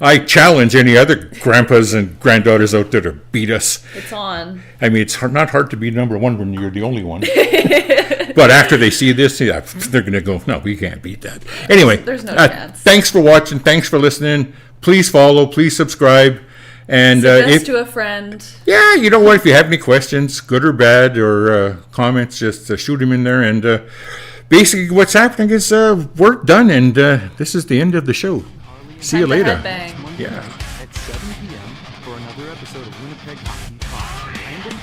I challenge any other grandpas and granddaughters out there to beat us. It's on. I mean, it's not hard to be number one when you're the only one. But after they see this, they're going to go, no, we can't beat that. Anyway, There's no chance. Thanks for watching. Thanks for listening. Please follow. Please subscribe. And Suggest to a friend. yeah, you know what? If you have any questions, good or bad, or comments, just shoot them in there. And basically, what's happening is work done, and this is the end of the show. See you later. Bang. Yeah. At 7 p.m. for another episode of Winnipeg Hockey Talk. Random